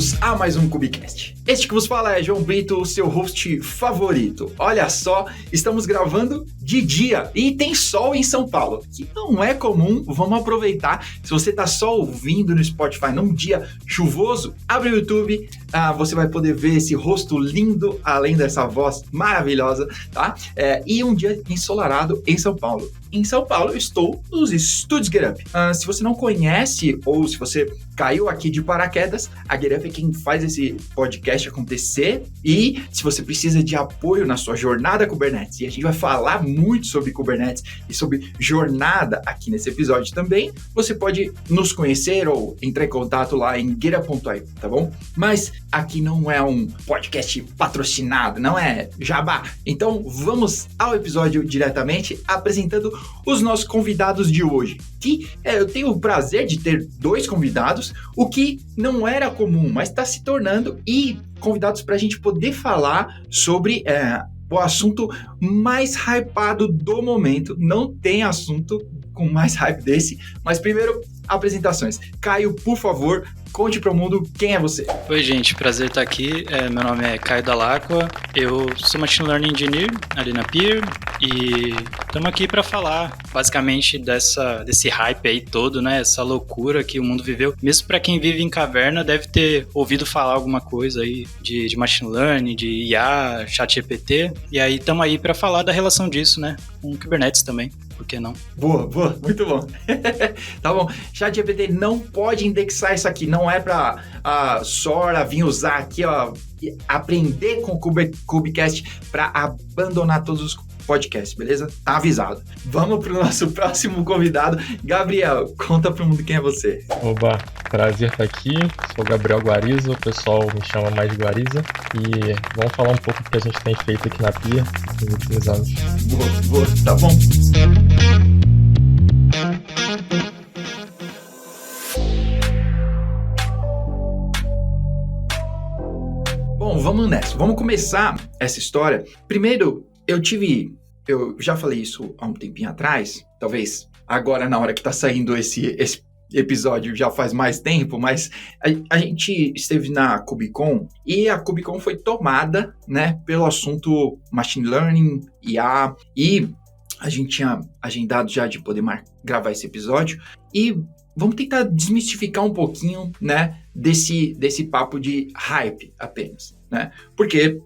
bem-vindos a mais um Cubicast. Este que vos fala é João Brito, o seu host favorito. Olha só, estamos gravando de dia e tem sol em São Paulo, que não é comum. Vamos aproveitar. Se você está só ouvindo no Spotify num dia chuvoso, abre o YouTube, você vai poder ver esse rosto lindo, além dessa voz maravilhosa, tá? E um dia ensolarado em São Paulo. Em São Paulo, eu estou nos estúdios Get Up. Se você não conhece ou se você caiu aqui de paraquedas, a Get Up é quem faz esse podcast acontecer. E se você precisa de apoio na sua jornada Kubernetes, e a gente vai falar muito sobre Kubernetes e sobre jornada aqui nesse episódio também, você pode nos conhecer ou entrar em contato lá em getup.io, tá bom? Mas aqui não é um podcast patrocinado, não é jabá. Então vamos ao episódio diretamente, apresentando os nossos convidados de hoje. Que eu tenho o prazer de ter 2 convidados, o que não era comum, mas está se tornando, e convidados para a gente poder falar sobre o assunto mais hypado do momento. Não tem assunto com mais hype desse, mas primeiro, apresentações. Caio, por favor, conte para o mundo quem é você. Oi, gente, prazer estar aqui. Meu nome é Caio Dall'Acqua, eu sou Machine Learning Engineer ali na Peer e estamos aqui para falar basicamente desse hype aí todo, né? Essa loucura que o mundo viveu. Mesmo para quem vive em caverna, deve ter ouvido falar alguma coisa aí de Machine Learning, de IA, ChatGPT. E aí estamos aí para falar da relação disso, né? Com Kubernetes também. Por que não? Boa, muito bom. Tá bom, ChatGPT não pode indexar isso aqui, não é pra Sora vir usar aqui, ó, aprender com o Cubicast pra abandonar todos os podcasts, beleza? Tá avisado. Vamos pro nosso próximo convidado. Gabriel, conta pro mundo quem é você. Oba, prazer estar aqui. Sou o Gabriel Guarizo, o pessoal me chama mais de Guariza. E vamos falar um pouco do que a gente tem feito aqui na Pia nos últimos anos. Boa, tá bom. Bom, vamos nessa. Vamos começar essa história. Primeiro, eu já falei isso há um tempinho atrás, talvez agora na hora que tá saindo esse episódio já faz mais tempo, mas a gente esteve na KubeCon e a KubeCon foi tomada, né, pelo assunto Machine Learning, IA, e a gente tinha agendado já de poder gravar esse episódio e vamos tentar desmistificar um pouquinho, né, desse papo de hype apenas, né, porque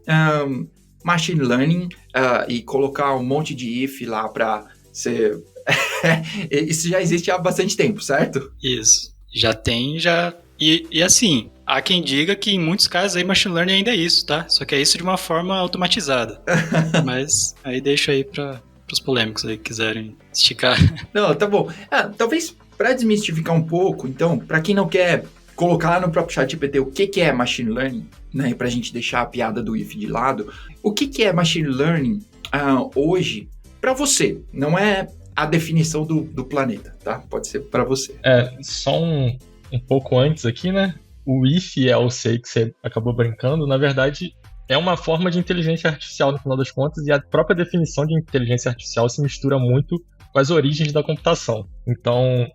Machine Learning e colocar um monte de if lá para ser... Isso já existe há bastante tempo, certo? Isso. Já tem. E assim, há quem diga que em muitos casos aí Machine Learning ainda é isso, tá? Só que é isso de uma forma automatizada. Mas aí deixa aí para os polêmicos aí que quiserem esticar. Não, tá bom. Talvez para desmistificar um pouco, então, para quem não quer colocar lá no próprio ChatGPT o que é Machine Learning, né, pra gente deixar a piada do if de lado, o que é Machine Learning hoje para você? Não é a definição do planeta, tá? Pode ser para você. Só um pouco antes aqui, né? O if e else que você acabou brincando, na verdade, é uma forma de inteligência artificial no final das contas, e a própria definição de inteligência artificial se mistura muito com as origens da computação. Então,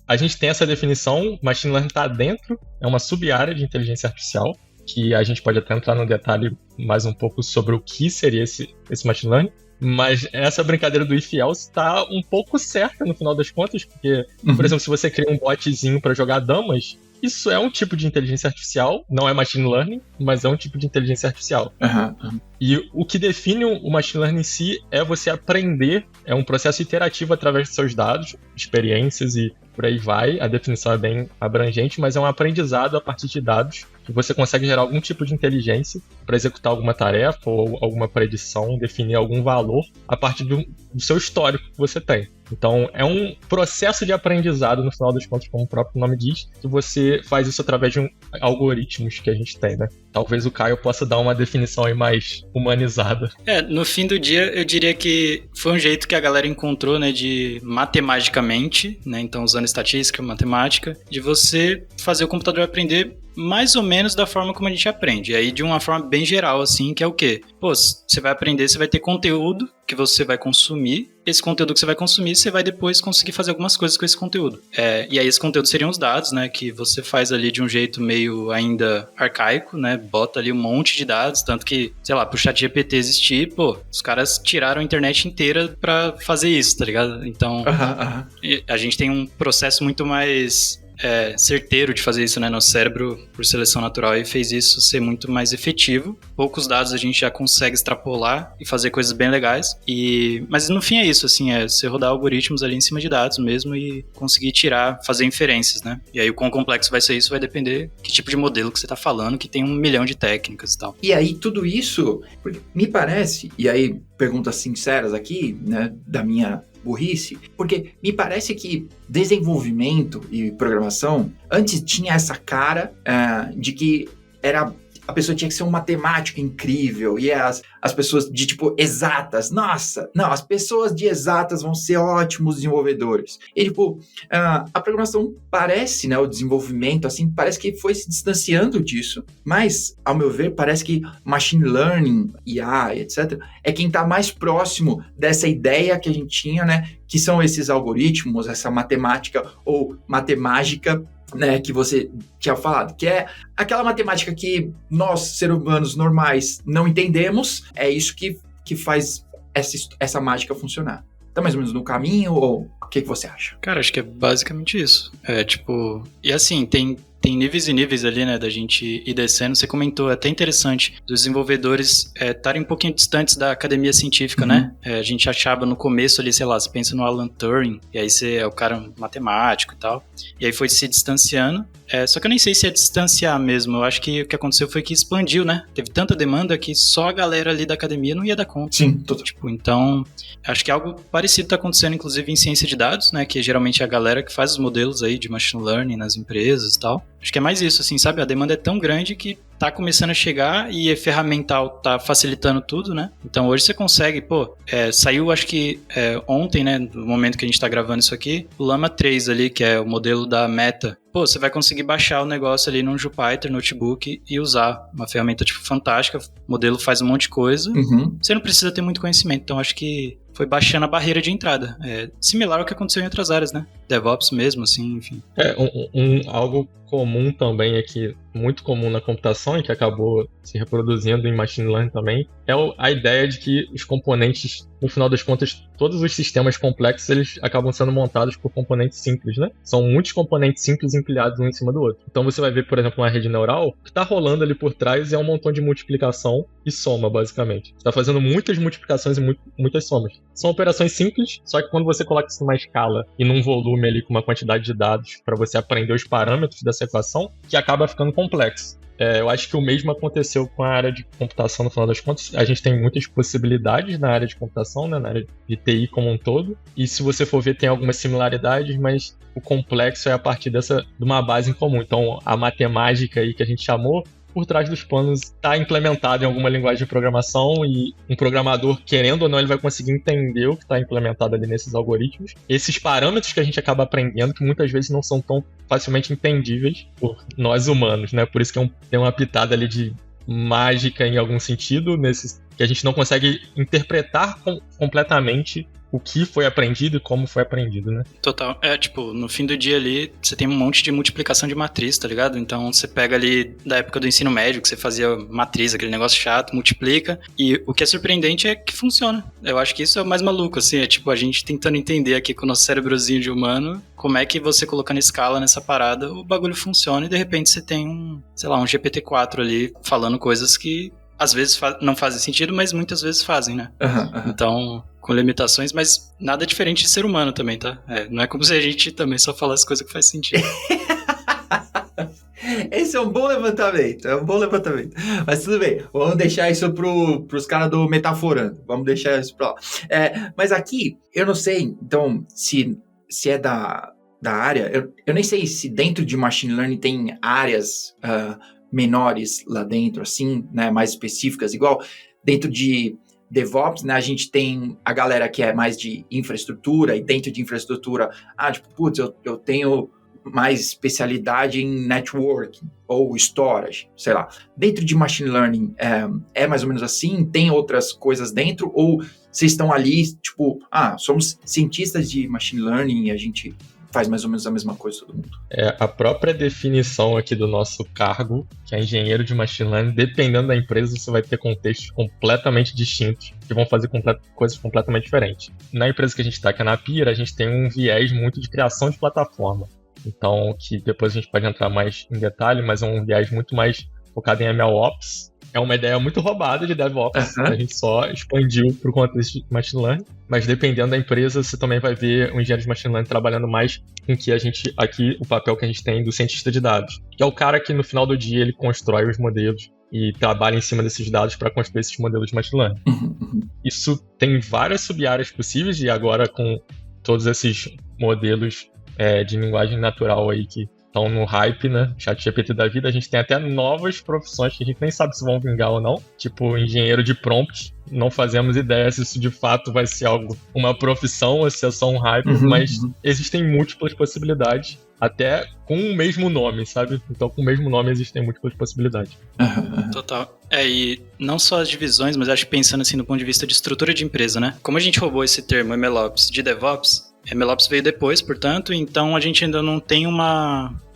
a gente tem essa definição, Machine Learning está dentro, é uma sub-área de inteligência artificial, que a gente pode até entrar no detalhe mais um pouco sobre o que seria esse Machine Learning, mas essa brincadeira do if e else está um pouco certa no final das contas, porque, por exemplo, se você cria um botzinho para jogar damas, isso é um tipo de inteligência artificial, não é Machine Learning, mas é um tipo de inteligência artificial. E o que define o Machine Learning em si é você aprender, é um processo iterativo através de seus dados, experiências e por aí vai. A definição é bem abrangente, mas é um aprendizado a partir de dados que você consegue gerar algum tipo de inteligência para executar alguma tarefa ou alguma predição, definir algum valor a partir do seu histórico que você tem. Então, é um processo de aprendizado, no final das contas, como o próprio nome diz, que você faz isso através de algoritmos que a gente tem, né? Talvez o Caio possa dar uma definição aí mais humanizada. No fim do dia, eu diria que foi um jeito que a galera encontrou, né, de matematicamente, né, então usando estatística, matemática, de você fazer o computador aprender mais ou menos da forma como a gente aprende. E aí de uma forma bem geral, assim, que é o quê? Pô, você vai aprender, você vai ter conteúdo que você vai consumir. Esse conteúdo que você vai consumir, você vai depois conseguir fazer algumas coisas com esse conteúdo. E aí esse conteúdo seriam os dados, né? Que você faz ali de um jeito meio ainda arcaico, né? Bota ali um monte de dados, tanto que, sei lá, pro ChatGPT existir, pô, os caras tiraram a internet inteira pra fazer isso, tá ligado? Então, a gente tem um processo muito mais certeiro de fazer isso, né, no cérebro por seleção natural, e fez isso ser muito mais efetivo. Poucos dados a gente já consegue extrapolar e fazer coisas bem legais, mas no fim é isso, assim, você rodar algoritmos ali em cima de dados mesmo e conseguir fazer inferências, né, e aí o quão complexo vai ser isso vai depender que tipo de modelo que você tá falando, que tem 1 milhão de técnicas e tal. E aí tudo isso, me parece, e aí perguntas sinceras aqui, né, da minha burrice, porque me parece que desenvolvimento e programação antes tinha essa cara de que a pessoa tinha que ser um matemático incrível, e as pessoas de tipo exatas, nossa, não, as pessoas de exatas vão ser ótimos desenvolvedores. E tipo, a programação parece, né, o desenvolvimento, assim, parece que foi se distanciando disso, mas, ao meu ver, parece que machine learning, IA, etc., é quem está mais próximo dessa ideia que a gente tinha, né, que são esses algoritmos, essa matemática ou matemática, né, que você tinha falado, que é aquela matemática que nós, seres humanos normais, não entendemos, é isso que faz essa mágica funcionar. Tá mais ou menos no caminho, ou o que você acha? Cara, acho que é basicamente isso. E assim, tem níveis e níveis ali, né, da gente ir descendo. Você comentou, é até interessante, dos desenvolvedores estarem um pouquinho distantes da academia científica, né? A gente achava no começo ali, sei lá, você pensa no Alan Turing, e aí você é o cara matemático e tal, e aí foi se distanciando. Só que eu nem sei se é distanciar mesmo, eu acho que o que aconteceu foi que expandiu, né? Teve tanta demanda que só a galera ali da academia não ia dar conta. Sim, total. Então, acho que algo parecido está acontecendo, inclusive, em ciência de dados, né? Que geralmente é a galera que faz os modelos aí de machine learning nas empresas e tal. Acho que é mais isso, assim, sabe? A demanda é tão grande que tá começando a chegar e a ferramental tá facilitando tudo, né? Então hoje você consegue, saiu acho que ontem, né, no momento que a gente tá gravando isso aqui, o Llama 3 ali, que é o modelo da Meta. Você vai conseguir baixar o negócio ali num Jupyter Notebook e usar uma ferramenta, tipo, fantástica. O modelo faz um monte de coisa. Você não precisa ter muito conhecimento, então acho que foi baixando a barreira de entrada. Similar ao que aconteceu em outras áreas, né? DevOps mesmo, assim, enfim. Algo comum também aqui, muito comum na computação e que acabou se reproduzindo em machine learning também, é a ideia de que os componentes, no final das contas, todos os sistemas complexos, eles acabam sendo montados por componentes simples, né? São muitos componentes simples empilhados um em cima do outro. Então você vai ver, por exemplo, uma rede neural, o que está rolando ali por trás é um montão de multiplicação e soma, basicamente. Você está fazendo muitas multiplicações e muitas somas. São operações simples, só que quando você coloca isso numa escala e num volume ali com uma quantidade de dados para você aprender os parâmetros dessa equação, que acaba ficando complexo. Eu acho que o mesmo aconteceu com a área de computação no final das contas. A gente tem muitas possibilidades na área de computação, né, na área de TI como um todo. E se você for ver, tem algumas similaridades, mas o complexo é a partir de uma base em comum. Então, a matemática aí que a gente chamou, por trás dos panos está implementado em alguma linguagem de programação, e um programador, querendo ou não, ele vai conseguir entender o que está implementado ali nesses algoritmos. Esses parâmetros que a gente acaba aprendendo, que muitas vezes não são tão facilmente entendíveis por nós humanos, né? Por isso que tem uma pitada ali de mágica em algum sentido, que a gente não consegue interpretar completamente o que foi aprendido e como foi aprendido, né? Total. No fim do dia ali, você tem um monte de multiplicação de matriz, tá ligado? Então, você pega ali da época do ensino médio, que você fazia matriz, aquele negócio chato, multiplica, e o que é surpreendente é que funciona. Eu acho que isso é o mais maluco, assim, a gente tentando entender aqui com o nosso cérebrozinho de humano, como é que você colocando escala nessa parada, o bagulho funciona, e de repente você tem um GPT-4 ali, falando coisas que às vezes não fazem sentido, mas muitas vezes fazem, né? Então, com limitações, mas nada diferente de ser humano também, tá? Não é como se a gente também só falasse coisa que faz sentido. Esse é um bom levantamento, Mas tudo bem, vamos deixar isso pros caras do Metaforando. Vamos deixar isso pra lá. Mas aqui, eu não sei, então, se é da área, eu nem sei se dentro de Machine Learning tem áreas menores lá dentro, assim, né, mais específicas, igual dentro de DevOps, né, a gente tem a galera que é mais de infraestrutura, e dentro de infraestrutura, eu tenho mais especialidade em networking ou storage, sei lá. Dentro de machine learning, é mais ou menos assim? Tem outras coisas dentro? Ou vocês estão ali, tipo, somos cientistas de machine learning e a gente faz mais ou menos a mesma coisa todo mundo? A própria definição aqui do nosso cargo, que é engenheiro de machine learning, dependendo da empresa, você vai ter contextos completamente distintos, que vão fazer coisas completamente diferentes. Na empresa que a gente está, que é na Pira, a gente tem um viés muito de criação de plataforma. Então, que depois a gente pode entrar mais em detalhe, mas é um viés muito mais focado em MLOps. É uma ideia muito roubada de DevOps, a gente só expandiu para o contexto de Machine Learning, mas dependendo da empresa, você também vai ver um engenheiro de Machine Learning trabalhando mais com que a gente, aqui, o papel que a gente tem do cientista de dados, que é o cara que no final do dia ele constrói os modelos e trabalha em cima desses dados para construir esses modelos de Machine Learning. Isso tem várias sub-áreas possíveis e agora com todos esses modelos de linguagem natural aí que estão no hype, né? ChatGPT da vida, a gente tem até novas profissões que a gente nem sabe se vão vingar ou não, tipo engenheiro de prompt. Não fazemos ideia se isso de fato vai ser uma profissão ou se é só um hype, mas existem múltiplas possibilidades, até com o mesmo nome, sabe? Então, com o mesmo nome existem múltiplas possibilidades. Total. E não só as divisões, mas acho que pensando assim do ponto de vista de estrutura de empresa, né? Como a gente roubou esse termo MLOps de DevOps, MLOps veio depois, portanto, então a gente ainda não tem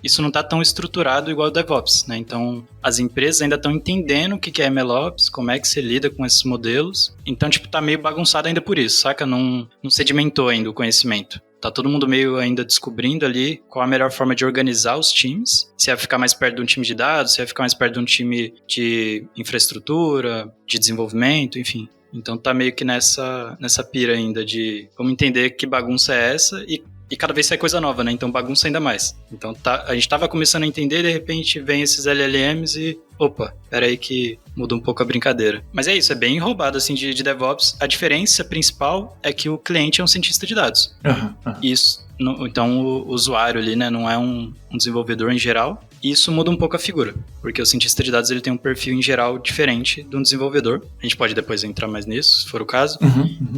isso não está tão estruturado igual o DevOps, né? Então, as empresas ainda estão entendendo o que é MLOps, como é que se lida com esses modelos. Então, tá meio bagunçado ainda por isso, saca? Não sedimentou ainda o conhecimento. Tá todo mundo meio ainda descobrindo ali qual a melhor forma de organizar os times. Se vai ficar mais perto de um time de dados, se vai ficar mais perto de um time de infraestrutura, de desenvolvimento, enfim. Então tá meio que nessa pira ainda de vamos entender que bagunça é essa e cada vez sai coisa nova, né? Então bagunça ainda mais. Então a gente tava começando a entender, de repente vem esses LLMs e opa, peraí que muda um pouco a brincadeira. Mas é isso, é bem roubado assim de DevOps. A diferença principal é que o cliente é um cientista de dados. Isso, então o usuário ali, né, não é um desenvolvedor em geral. Isso muda um pouco a figura, porque o cientista de dados ele tem um perfil em geral diferente de um desenvolvedor. A gente pode depois entrar mais nisso, se for o caso.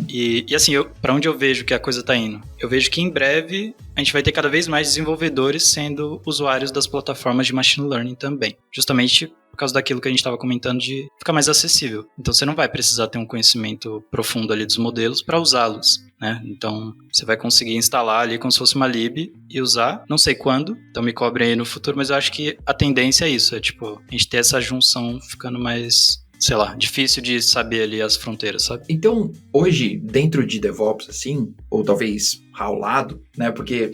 E assim, para onde eu vejo que a coisa tá indo? Eu vejo que em breve a gente vai ter cada vez mais desenvolvedores sendo usuários das plataformas de machine learning também. Justamente por causa daquilo que a gente estava comentando de ficar mais acessível. Então você não vai precisar ter um conhecimento profundo ali dos modelos para usá-los, né? Então você vai conseguir instalar ali como se fosse uma lib e usar, não sei quando, então me cobrem aí no futuro, mas eu acho que a tendência é isso, é tipo, a gente ter essa junção ficando mais, sei lá, difícil de saber ali as fronteiras, sabe? Então, hoje, dentro de DevOps, assim, ou talvez ao lado, né, porque...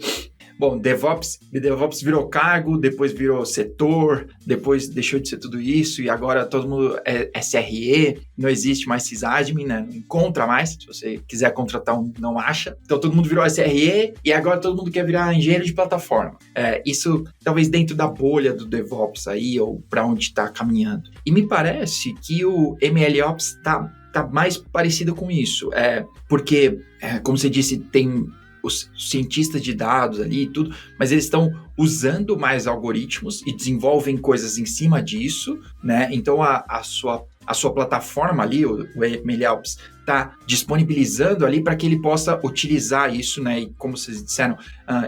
Bom, DevOps virou cargo, depois virou setor, depois deixou de ser tudo isso e agora todo mundo é SRE, não existe mais sysadmin, né? Não encontra mais, se você quiser contratar não acha. Então todo mundo virou SRE e agora todo mundo quer virar engenheiro de plataforma. Isso talvez dentro da bolha do DevOps aí ou para onde está caminhando. E me parece que o MLOps tá mais parecido com isso, porque, como você disse, tem... os cientistas de dados ali e tudo, mas eles estão usando mais algoritmos e desenvolvem coisas em cima disso, né? Então a sua plataforma ali, o MLOps, está disponibilizando ali para que ele possa utilizar isso, né? E como vocês disseram,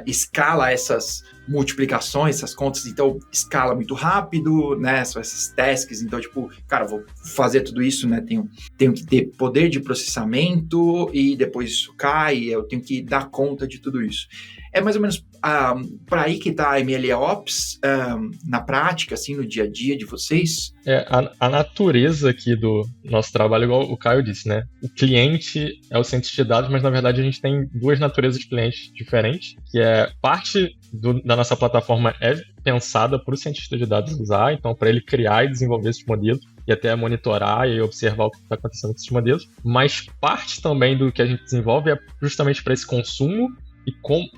escala essas multiplicações, essas contas, então escala muito rápido, né? São essas tasks, então tipo, cara, vou fazer tudo isso, né? Tenho que ter poder de processamento e depois isso cai, eu tenho que dar conta de tudo isso. É mais ou menos para aí que está a MLOps na prática, assim, no dia a dia de vocês? A natureza aqui do nosso trabalho, igual o Caio disse, né? O cliente é o cientista de dados, mas na verdade a gente tem duas naturezas de clientes diferentes, que é parte da nossa plataforma é pensada para o cientista de dados usar, então para ele criar e desenvolver esses modelos e até monitorar e observar o que está acontecendo com esses modelos, mas parte também do que a gente desenvolve é justamente para esse consumo e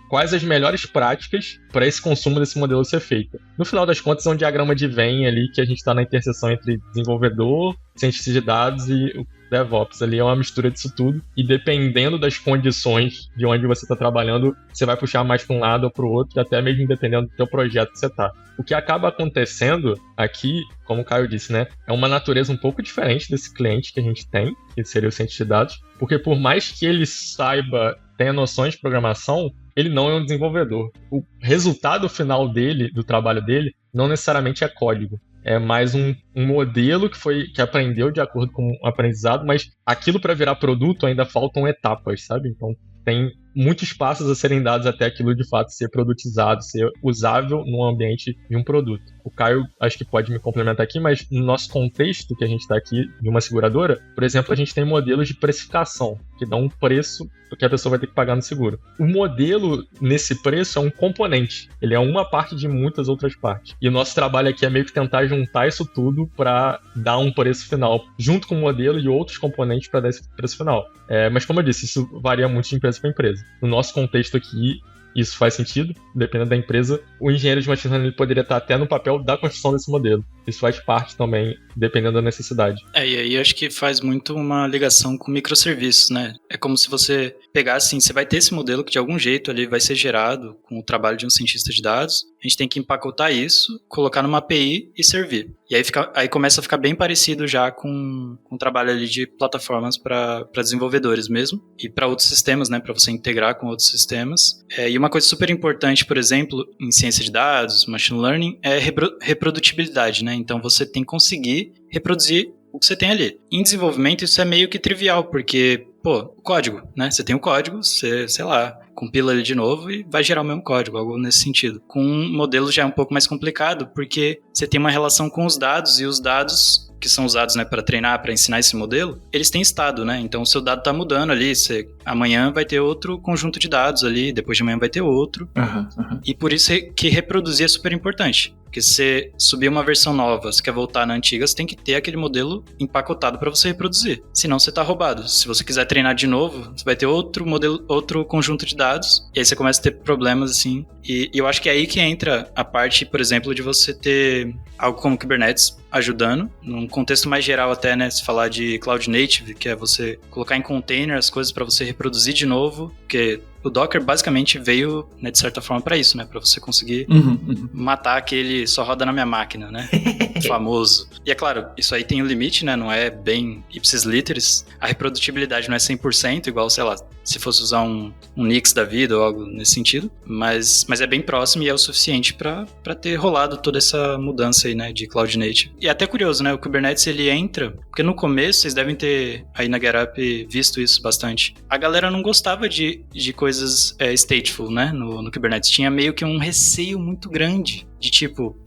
quais as melhores práticas para esse consumo desse modelo ser feito. No final das contas, é um diagrama de Venn ali que a gente está na interseção entre desenvolvedor, cientista de dados e o DevOps. Ali é uma mistura disso tudo e dependendo das condições de onde você está trabalhando, você vai puxar mais para um lado ou para o outro, até mesmo dependendo do teu projeto que você está. O que acaba acontecendo aqui, como o Caio disse, né, é uma natureza um pouco diferente desse cliente que a gente tem, que seria o cientista de dados, porque por mais que ele saiba, tenha noções de programação, ele não é um desenvolvedor. O resultado final dele, do trabalho dele, não necessariamente é código. É mais um modelo que aprendeu de acordo com o aprendizado, mas aquilo para virar produto ainda faltam etapas, sabe? Então tem muitos passos a serem dados até aquilo de fato ser produtizado, ser usável no ambiente de um produto. O Caio acho que pode me complementar aqui, mas no nosso contexto que a gente está aqui de uma seguradora, por exemplo, a gente tem modelos de precificação, que dão um preço que a pessoa vai ter que pagar no seguro. O modelo nesse preço é um componente, ele é uma parte de muitas outras partes. E o nosso trabalho aqui é meio que tentar juntar isso tudo para dar um preço final, junto com o modelo e outros componentes para dar esse preço final. Mas como eu disse, isso varia muito de empresa para empresa. No nosso contexto aqui, isso faz sentido, dependendo da empresa. O engenheiro de machine learning poderia estar até no papel da construção desse modelo. Isso faz parte também, dependendo da necessidade. E aí acho que faz muito uma ligação com microserviços, né? É como se você pegar assim, você vai ter esse modelo que de algum jeito ali vai ser gerado com o trabalho de um cientista de dados. A gente tem que empacotar isso, colocar numa API e servir. E aí começa a ficar bem parecido já com o trabalho ali de plataformas para desenvolvedores mesmo e para outros sistemas, né? Para você integrar com outros sistemas. E uma coisa super importante, por exemplo, em ciência de dados, machine learning, é reprodutibilidade, né? Então você tem que conseguir reproduzir o que você tem ali. Em desenvolvimento isso é meio que trivial, porque, o código, né? Você tem o código, você, sei lá, compila ele de novo e vai gerar o mesmo código, algo nesse sentido. Com um modelo já é um pouco mais complicado, porque você tem uma relação com os dados, e os dados que são usados, né, para treinar, para ensinar esse modelo, eles têm estado, né? Então o seu dado está mudando ali, amanhã vai ter outro conjunto de dados ali, depois de amanhã vai ter outro. E por isso que reproduzir é super importante. Porque se você subir uma versão nova, você quer voltar na antiga, você tem que ter aquele modelo empacotado para você reproduzir. Senão você está roubado. Se você quiser treinar de novo, você vai ter outro modelo, outro conjunto de dados, e aí você começa a ter problemas assim. E eu acho que é aí que entra a parte, por exemplo, de você ter algo como Kubernetes ajudando, num contexto mais geral até, né, se falar de Cloud Native, que é você colocar em container as coisas para você reproduzir de novo, porque o Docker basicamente veio, né, de certa forma para isso, né, para você conseguir matar aquele só roda na minha máquina, né, famoso. E é claro, isso aí tem um limite, né, não é bem ipsis literis, a reprodutibilidade não é 100%, igual, sei lá, se fosse usar um Nix da vida ou algo nesse sentido, mas é bem próximo e é o suficiente para ter rolado toda essa mudança aí, né, de Cloud Native. E é até curioso, né, o Kubernetes ele entra, porque no começo vocês devem ter aí na GetUp visto isso bastante, a galera não gostava de coisas stateful, né, no Kubernetes, tinha meio que um receio muito grande, de tipo,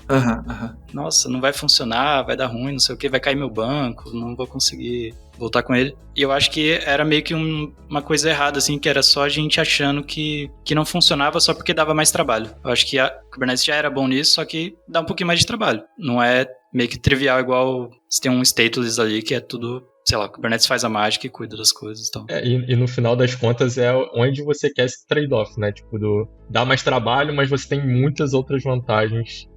nossa, não vai funcionar, vai dar ruim, não sei o que, vai cair meu banco, não vou conseguir voltar com ele. E eu acho que era meio que uma coisa errada, assim, que era só a gente achando que não funcionava só porque dava mais trabalho. Eu acho que a Kubernetes já era bom nisso, só que dá um pouquinho mais de trabalho. Não é meio que trivial igual se tem um stateless ali, que é tudo, sei lá, o Kubernetes faz a mágica e cuida das coisas. Então. E no final das contas é onde você quer esse trade-off, né? Tipo, dá mais trabalho, mas você tem muitas outras vantagens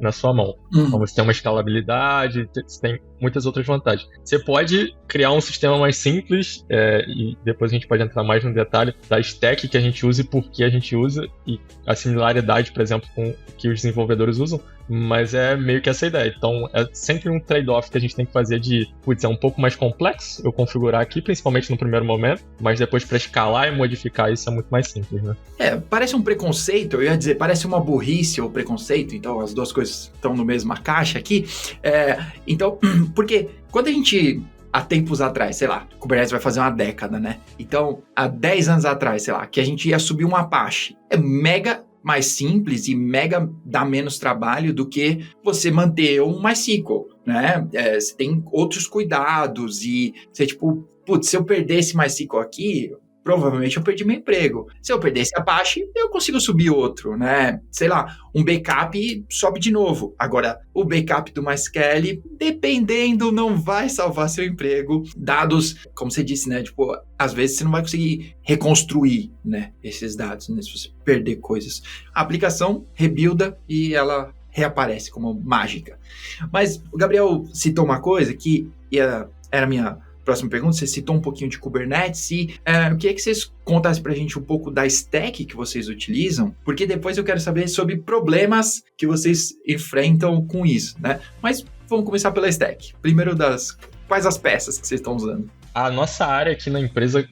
na sua mão. Então você tem uma escalabilidade, você tem muitas outras vantagens. Você pode criar um sistema mais simples, e depois a gente pode entrar mais no detalhe da stack que a gente usa e por que a gente usa, e a similaridade, por exemplo, com o que os desenvolvedores usam, mas é meio que essa ideia. Então é sempre um trade-off que a gente tem que fazer de, é um pouco mais complexo eu configurar aqui, principalmente no primeiro momento, mas depois para escalar e modificar isso é muito mais simples, né? Parece um preconceito, eu ia dizer, parece uma burrice ou preconceito, então as duas coisas estão no mesma caixa aqui. Então, porque quando a gente, há tempos atrás, sei lá, Kubernetes vai fazer uma década, né? Então, há 10 anos atrás, sei lá, que a gente ia subir um Apache, é mega mais simples e mega dá menos trabalho do que você manter um MySQL, né? Você tem outros cuidados e você, tipo, se eu perder esse MySQL aqui, provavelmente eu perdi meu emprego. Se eu perder esse Apache, eu consigo subir outro, né? Sei lá, um backup sobe de novo. Agora, o backup do MySQL, dependendo, não vai salvar seu emprego. Dados, como você disse, né? Tipo, às vezes você não vai conseguir reconstruir, né, esses dados, né? Se você perder coisas. A aplicação rebuilda e ela reaparece como mágica. Mas o Gabriel citou uma coisa que era a minha próxima pergunta, você citou um pouquinho de Kubernetes e eu queria que vocês contassem pra gente um pouco da stack que vocês utilizam, porque depois eu quero saber sobre problemas que vocês enfrentam com isso, né? Mas vamos começar pela stack. Primeiro das Quais as peças que vocês estão usando? A nossa área aqui na empresa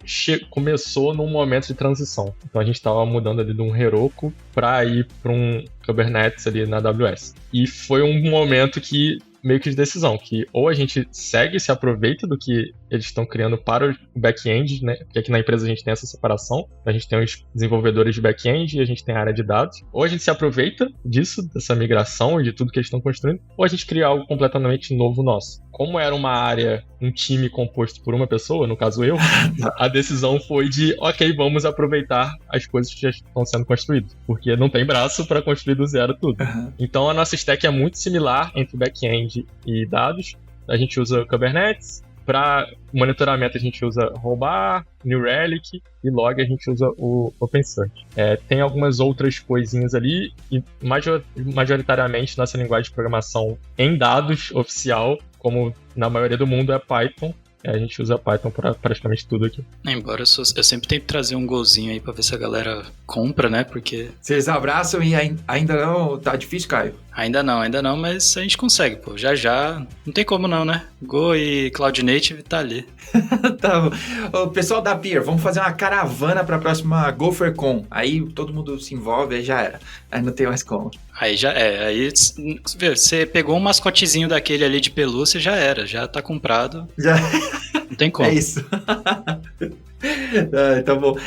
começou num momento de transição. Então a gente estava mudando ali de um Heroku para ir para um Kubernetes ali na AWS. E foi um momento que meio que de decisão, que ou a gente segue e se aproveita do que eles estão criando para o back-end, né? Porque aqui na empresa a gente tem essa separação, a gente tem os desenvolvedores de back-end e a gente tem a área de dados. Ou a gente se aproveita disso, dessa migração e de tudo que eles estão construindo, ou a gente cria algo completamente novo nosso. Como era uma área, um time composto por uma pessoa, no caso eu, a decisão foi de, ok, vamos aproveitar as coisas que já estão sendo construídas, porque não tem braço para construir do zero tudo. Então a nossa stack é muito similar entre back-end e dados. A gente usa Kubernetes, para monitoramento a gente usa Rollbar, New Relic e log a gente usa o OpenSearch. Tem algumas outras coisinhas ali e majoritariamente nossa linguagem de programação em dados oficial, como na maioria do mundo, é Python. A gente usa Python para praticamente tudo aqui. Embora eu sempre tento trazer um golzinho aí pra ver se a galera compra, né? Porque... Vocês abraçam e ainda não... Tá difícil, Caio? Ainda não, mas a gente consegue, pô. Já. Não tem como não, né? Go e Cloud Native tá ali. Tá. O pessoal da Peer, vamos fazer uma caravana pra próxima GopherCon. Aí todo mundo se envolve, aí já era. Aí não tem mais como. Aí já é. Aí você pegou um mascotezinho daquele ali de pelúcia, já era. Já tá comprado. Já. Não tem como. É isso. Tá bom.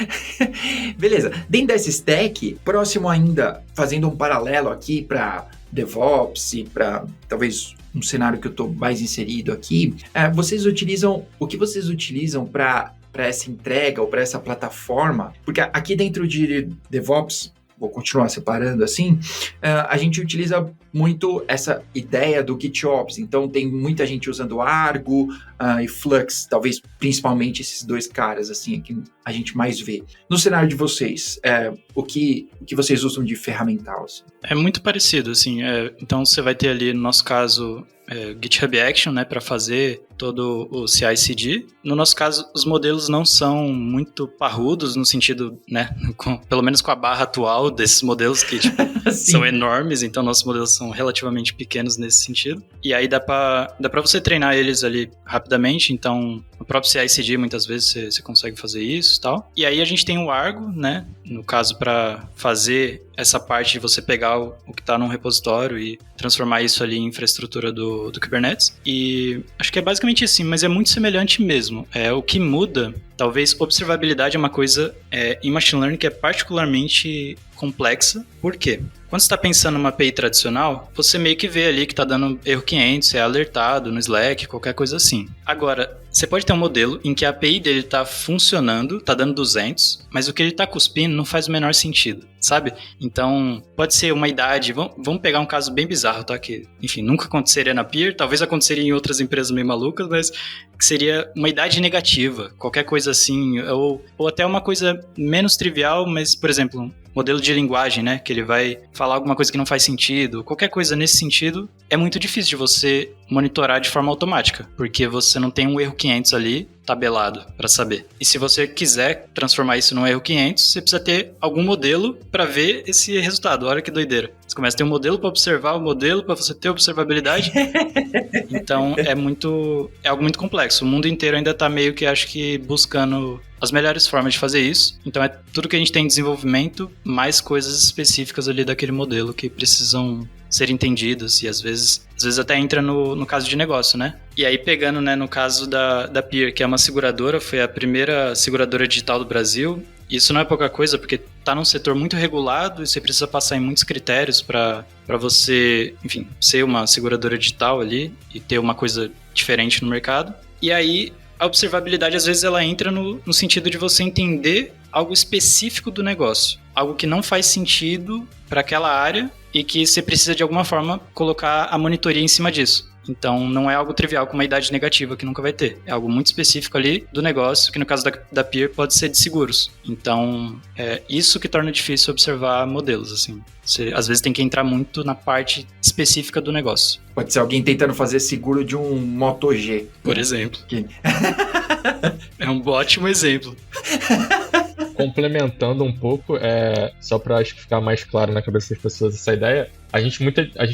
Beleza. Dentro dessa stack, próximo ainda, fazendo um paralelo aqui para DevOps e para talvez um cenário que eu estou mais inserido aqui, vocês utilizam, o que vocês utilizam para essa entrega ou para essa plataforma? Porque aqui dentro de DevOps, vou continuar separando assim, a gente utiliza muito essa ideia do GitOps. Então, tem muita gente usando Argo e Flux, talvez principalmente esses dois caras, assim, que a gente mais vê. No cenário de vocês, o que vocês usam de ferramental? Assim? É muito parecido, assim. Então, você vai ter ali, no nosso caso, GitHub Action, né, para fazer todo o CI/CD. No nosso caso, os modelos não são muito parrudos no sentido, né, pelo menos com a barra atual desses modelos que tipo, são enormes, então nossos modelos são relativamente pequenos nesse sentido. E aí dá pra você treinar eles ali rapidamente, então no próprio CI/CD muitas vezes você consegue fazer isso e tal. E aí a gente tem o Argo, né, no caso para fazer essa parte de você pegar o que está num repositório e transformar isso ali em infraestrutura do Kubernetes. E acho que é basicamente assim, mas é muito semelhante mesmo. O que muda, talvez observabilidade é uma coisa em machine learning que é particularmente complexa. Por quê? Quando você está pensando numa API tradicional, você meio que vê ali que está dando erro 500, é alertado no Slack, qualquer coisa assim. Agora, você pode ter um modelo em que a API dele está funcionando, está dando 200, mas o que ele está cuspindo não faz o menor sentido, sabe? Então, pode ser uma idade... Vamos pegar um caso bem bizarro, tá? Que, enfim, nunca aconteceria na Peer, talvez aconteceria em outras empresas meio malucas, mas que seria uma idade negativa, qualquer coisa assim, ou até uma coisa menos trivial, mas, por exemplo... modelo de linguagem, né? Que ele vai falar alguma coisa que não faz sentido. Qualquer coisa nesse sentido, é muito difícil de você monitorar de forma automática, porque você não tem um erro 500 ali tabelado para saber. E se você quiser transformar isso num erro 500, você precisa ter algum modelo para ver esse resultado. Olha que doideira. Você começa a ter um modelo para observar o modelo, para você ter observabilidade. Então, é algo muito complexo. O mundo inteiro ainda está meio que, acho que, buscando as melhores formas de fazer isso. Então, é tudo que a gente tem em desenvolvimento, mais coisas específicas ali daquele modelo que precisam ser entendidas e às vezes até entra no caso de negócio, né? E aí pegando, né, no caso da Peer, que é uma seguradora, foi a primeira seguradora digital do Brasil. Isso não é pouca coisa, porque tá num setor muito regulado e você precisa passar em muitos critérios para você, enfim, ser uma seguradora digital ali e ter uma coisa diferente no mercado. E aí a observabilidade, às vezes, ela entra no sentido de você entender algo específico do negócio, algo que não faz sentido para aquela área e que você precisa, de alguma forma, colocar a monitoria em cima disso. Então, não é algo trivial com uma idade negativa que nunca vai ter. É algo muito específico ali do negócio, que no caso da Peer pode ser de seguros. Então, é isso que torna difícil observar modelos, assim. Você, às vezes, tem que entrar muito na parte específica do negócio. Pode ser alguém tentando fazer seguro de um Moto G. Por exemplo. É um ótimo exemplo. Complementando um pouco, só para acho que ficar mais claro na cabeça das pessoas essa ideia, a gente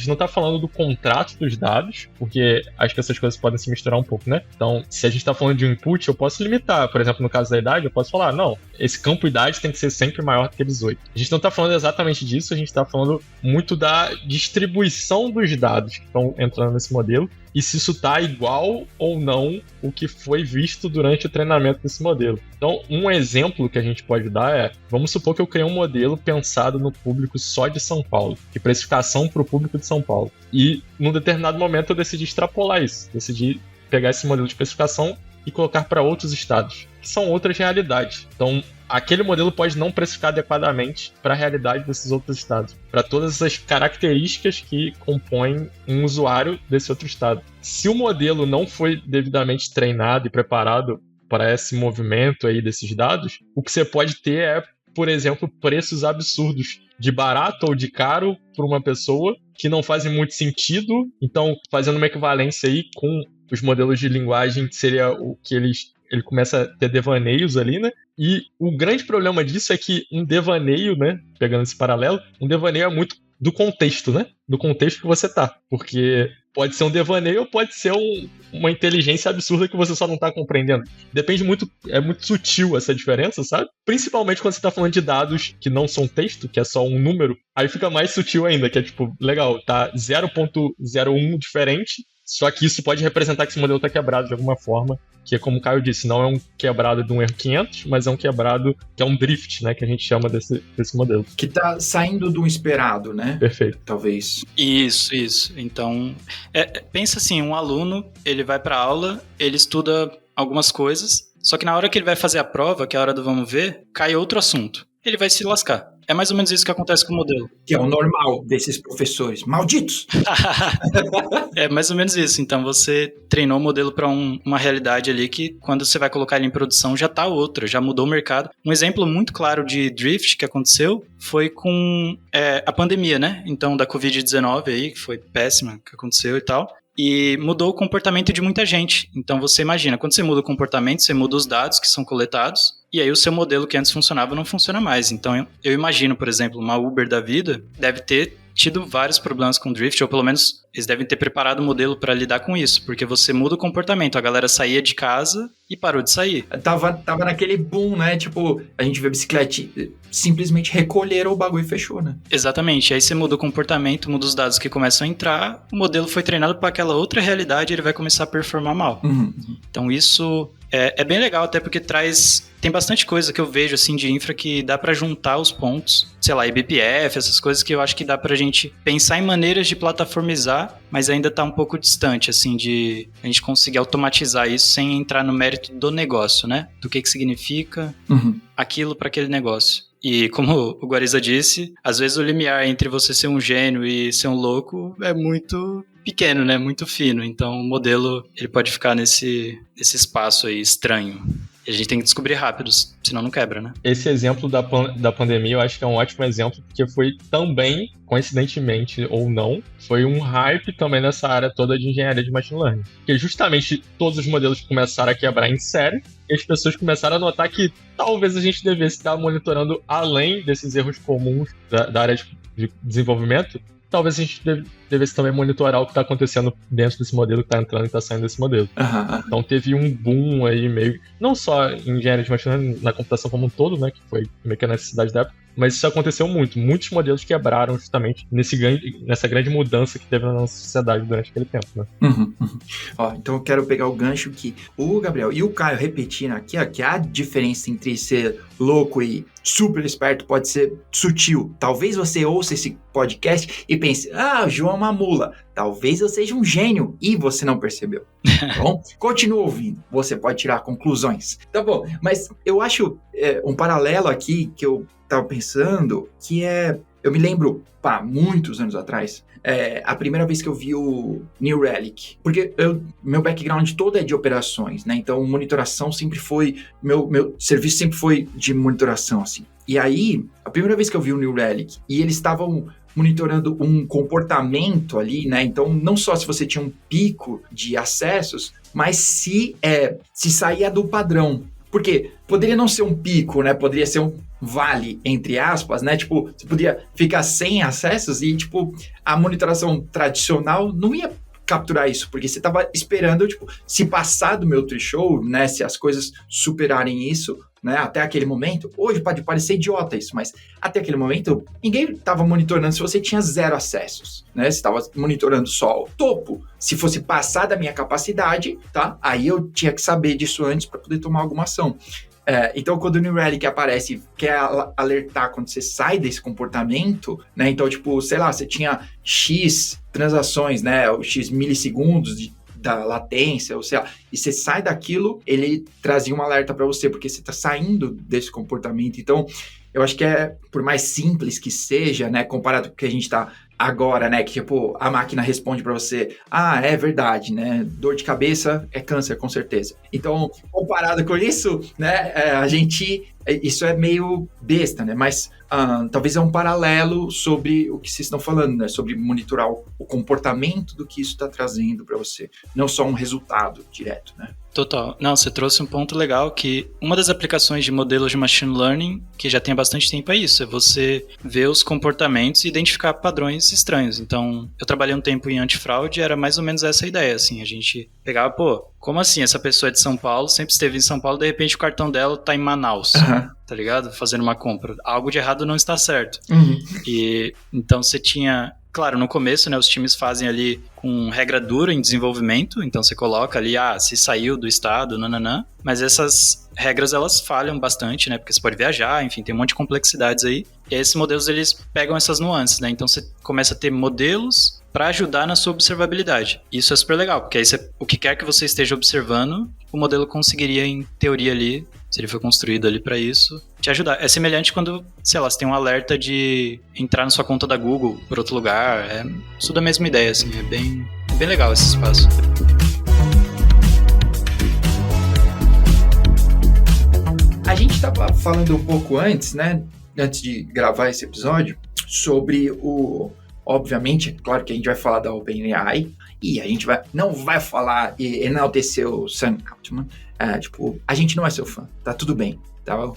não está falando do contrato dos dados, porque acho que essas coisas podem se misturar um pouco, né? Então, se a gente está falando de um input, eu posso limitar. Por exemplo, no caso da idade, eu posso falar, não, esse campo idade tem que ser sempre maior do que 18. A gente não está falando exatamente disso, a gente está falando muito da distribuição dos dados que estão entrando nesse modelo, e se isso está igual ou não o que foi visto durante o treinamento desse modelo. Então, um exemplo que a gente pode dar é, vamos supor que eu criei um modelo pensado no público só de São Paulo, de precificação para o público de São Paulo. E, num determinado momento, eu decidi extrapolar isso, decidi pegar esse modelo de precificação e colocar para outros estados, que são outras realidades. Então, aquele modelo pode não precificar adequadamente para a realidade desses outros estados, para todas essas características que compõem um usuário desse outro estado. Se o modelo não foi devidamente treinado e preparado para esse movimento aí desses dados, o que você pode ter é, por exemplo, preços absurdos de barato ou de caro para uma pessoa que não fazem muito sentido. Então, fazendo uma equivalência aí com os modelos de linguagem, seria o que ele começa a ter devaneios ali, né? E o grande problema disso é que um devaneio, né? Pegando esse paralelo, um devaneio é muito do contexto, né? Do contexto que você tá. Porque pode ser um devaneio ou pode ser uma inteligência absurda que você só não tá compreendendo. Depende muito, é muito sutil essa diferença, sabe? Principalmente quando você tá falando de dados que não são texto, que é só um número, aí fica mais sutil ainda, que é tipo, legal, tá 0.01 diferente, só que isso pode representar que esse modelo tá quebrado de alguma forma, que é como o Caio disse, não é um quebrado de um erro 500, mas é um quebrado que é um drift, né, que a gente chama desse modelo. Que tá saindo do esperado, né? Perfeito. Talvez. Isso. Então, pensa assim, um aluno, ele vai pra aula, ele estuda algumas coisas, só que na hora que ele vai fazer a prova, que é a hora do vamos ver, cai outro assunto. Ele vai se lascar. É mais ou menos isso que acontece com o modelo. Que é o normal desses professores. Malditos! É mais ou menos isso. Então, você treinou o modelo para uma realidade ali que, quando você vai colocar ele em produção, já tá outra, já mudou o mercado. Um exemplo muito claro de drift que aconteceu foi com a pandemia, né? Então, da Covid-19 aí, que foi péssima, que aconteceu e tal. E mudou o comportamento de muita gente. Então, você imagina, quando você muda o comportamento, você muda os dados que são coletados, e aí o seu modelo que antes funcionava não funciona mais. Então, eu imagino, por exemplo, uma Uber da vida deve ter tido vários problemas com drift, ou pelo menos eles devem ter preparado o modelo para lidar com isso, porque você muda o comportamento, a galera saía de casa e parou de sair. Tava naquele boom, né? Tipo, a gente vê a bicicleta, simplesmente recolheram o bagulho e fechou, né? Exatamente, aí você muda o comportamento, muda os dados que começam a entrar, o modelo foi treinado para aquela outra realidade e ele vai começar a performar mal. Então isso é bem legal, até porque tem bastante coisa que eu vejo assim de infra que dá pra juntar os pontos, sei lá, eBPF, essas coisas que eu acho que dá pra gente pensar em maneiras de plataformizar, mas ainda tá um pouco distante, assim, de a gente conseguir automatizar isso sem entrar no mérito do negócio, né? Do que significa aquilo para aquele negócio. E como o Guariza disse, às vezes o limiar entre você ser um gênio e ser um louco é muito pequeno, né? Muito fino. Então o modelo ele pode ficar nesse espaço aí estranho. E a gente tem que descobrir rápido, senão não quebra, né? Esse exemplo da pandemia eu acho que é um ótimo exemplo, porque foi também, coincidentemente ou não, foi um hype também nessa área toda de engenharia de machine learning. Porque justamente todos os modelos começaram a quebrar em série, e as pessoas começaram a notar que talvez a gente devesse estar monitorando além desses erros comuns da área de desenvolvimento. Talvez a gente devesse também monitorar o que está acontecendo dentro desse modelo, que está entrando e está saindo desse modelo. Então teve um boom aí meio, não só em engenharia de machine learning, na computação como um todo, né, que foi meio que a necessidade da época, mas isso aconteceu muito. Muitos modelos quebraram justamente nessa grande mudança que teve na nossa sociedade durante aquele tempo, né? Ó, então eu quero pegar o gancho que o Gabriel e o Caio repetiram aqui, ó, que a diferença entre ser louco e super esperto pode ser sutil. Talvez você ouça esse podcast e pense, o João é uma mula. Talvez eu seja um gênio e você não percebeu. Tá bom? Continua ouvindo, você pode tirar conclusões. Tá bom, mas eu acho um paralelo aqui que eu tava pensando, que eu me lembro, muitos anos atrás, a primeira vez que eu vi o New Relic, porque meu background todo é de operações, né? Então monitoração sempre foi, meu serviço sempre foi de monitoração, assim. E aí, a primeira vez que eu vi o New Relic, e eles estavam monitorando um comportamento ali, né? Então, não só se você tinha um pico de acessos, mas se saía do padrão. Porque poderia não ser um pico, né? Poderia ser um vale, entre aspas, né? Tipo, você podia ficar sem acessos e, tipo, a monitoração tradicional não ia capturar isso, porque você estava esperando, tipo, se passar do meu threshold, né? Se as coisas superarem isso, né? Até aquele momento, hoje pode parecer idiota isso, mas até aquele momento, ninguém estava monitorando se você tinha 0 acessos, né? Você estava monitorando só o topo. Se fosse passar da minha capacidade, tá? Aí eu tinha que saber disso antes para poder tomar alguma ação. Então, quando o New Relic aparece, quer alertar quando você sai desse comportamento, né? Então, tipo, sei lá, você tinha X transações, né? Ou X milissegundos da latência, ou sei lá, e você sai daquilo, ele trazia um alerta para você, porque você está saindo desse comportamento. Então, eu acho que por mais simples que seja, né? Comparado com o que a gente está agora, né, que tipo, a máquina responde para você, é verdade, né, dor de cabeça é câncer, com certeza. Então, comparado com isso, né, isso é meio besta, né, mas talvez é um paralelo sobre o que vocês estão falando, né, sobre monitorar o comportamento do que isso está trazendo para você, não só um resultado direto, né. Total. Não, você trouxe um ponto legal que uma das aplicações de modelos de machine learning, que já tem bastante tempo, é isso, é você ver os comportamentos e identificar padrões estranhos. Então, eu trabalhei um tempo em antifraude e era mais ou menos essa ideia, assim, a gente pegava, como assim essa pessoa é de São Paulo, sempre esteve em São Paulo, de repente o cartão dela tá em Manaus, tá ligado? Fazendo uma compra. Algo de errado não está certo. E então você tinha... Claro, no começo, né, os times fazem ali com regra dura em desenvolvimento, então você coloca ali, se saiu do estado, nananã, mas essas regras, elas falham bastante, né, porque você pode viajar, enfim, tem um monte de complexidades aí, e esses modelos, eles pegam essas nuances, né, então você começa a ter modelos para ajudar na sua observabilidade. Isso é super legal, porque aí o que quer que você esteja observando, o modelo conseguiria, em teoria ali, se ele foi construído ali para isso, te ajudar. É semelhante quando, sei lá, você tem um alerta de entrar na sua conta da Google por outro lugar. É tudo a mesma ideia, assim. É bem legal esse espaço. A gente estava falando um pouco antes, né? Antes de gravar esse episódio, sobre obviamente, claro que a gente vai falar da OpenAI, e a gente não vai falar e enaltecer o Sam Altman. A gente não é seu fã, tá tudo bem, tá?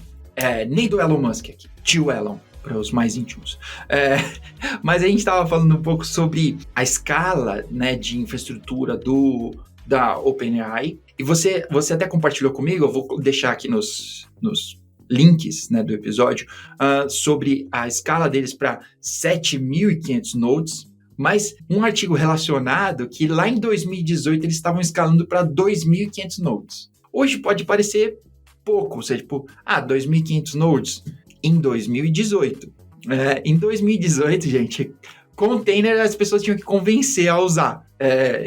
Nem do Elon Musk aqui, tio Elon, para os mais íntimos. Mas a gente estava falando um pouco sobre a escala, né, de infraestrutura da OpenAI, e você até compartilhou comigo, eu vou deixar aqui nos links, né, do episódio, sobre a escala deles para 7.500 nodes, mas um artigo relacionado que lá em 2018 eles estavam escalando para 2.500 nodes. Hoje pode parecer pouco, ou seja, 2.500 nodes em 2018. Em 2018, gente, container as pessoas tinham que convencer a usar.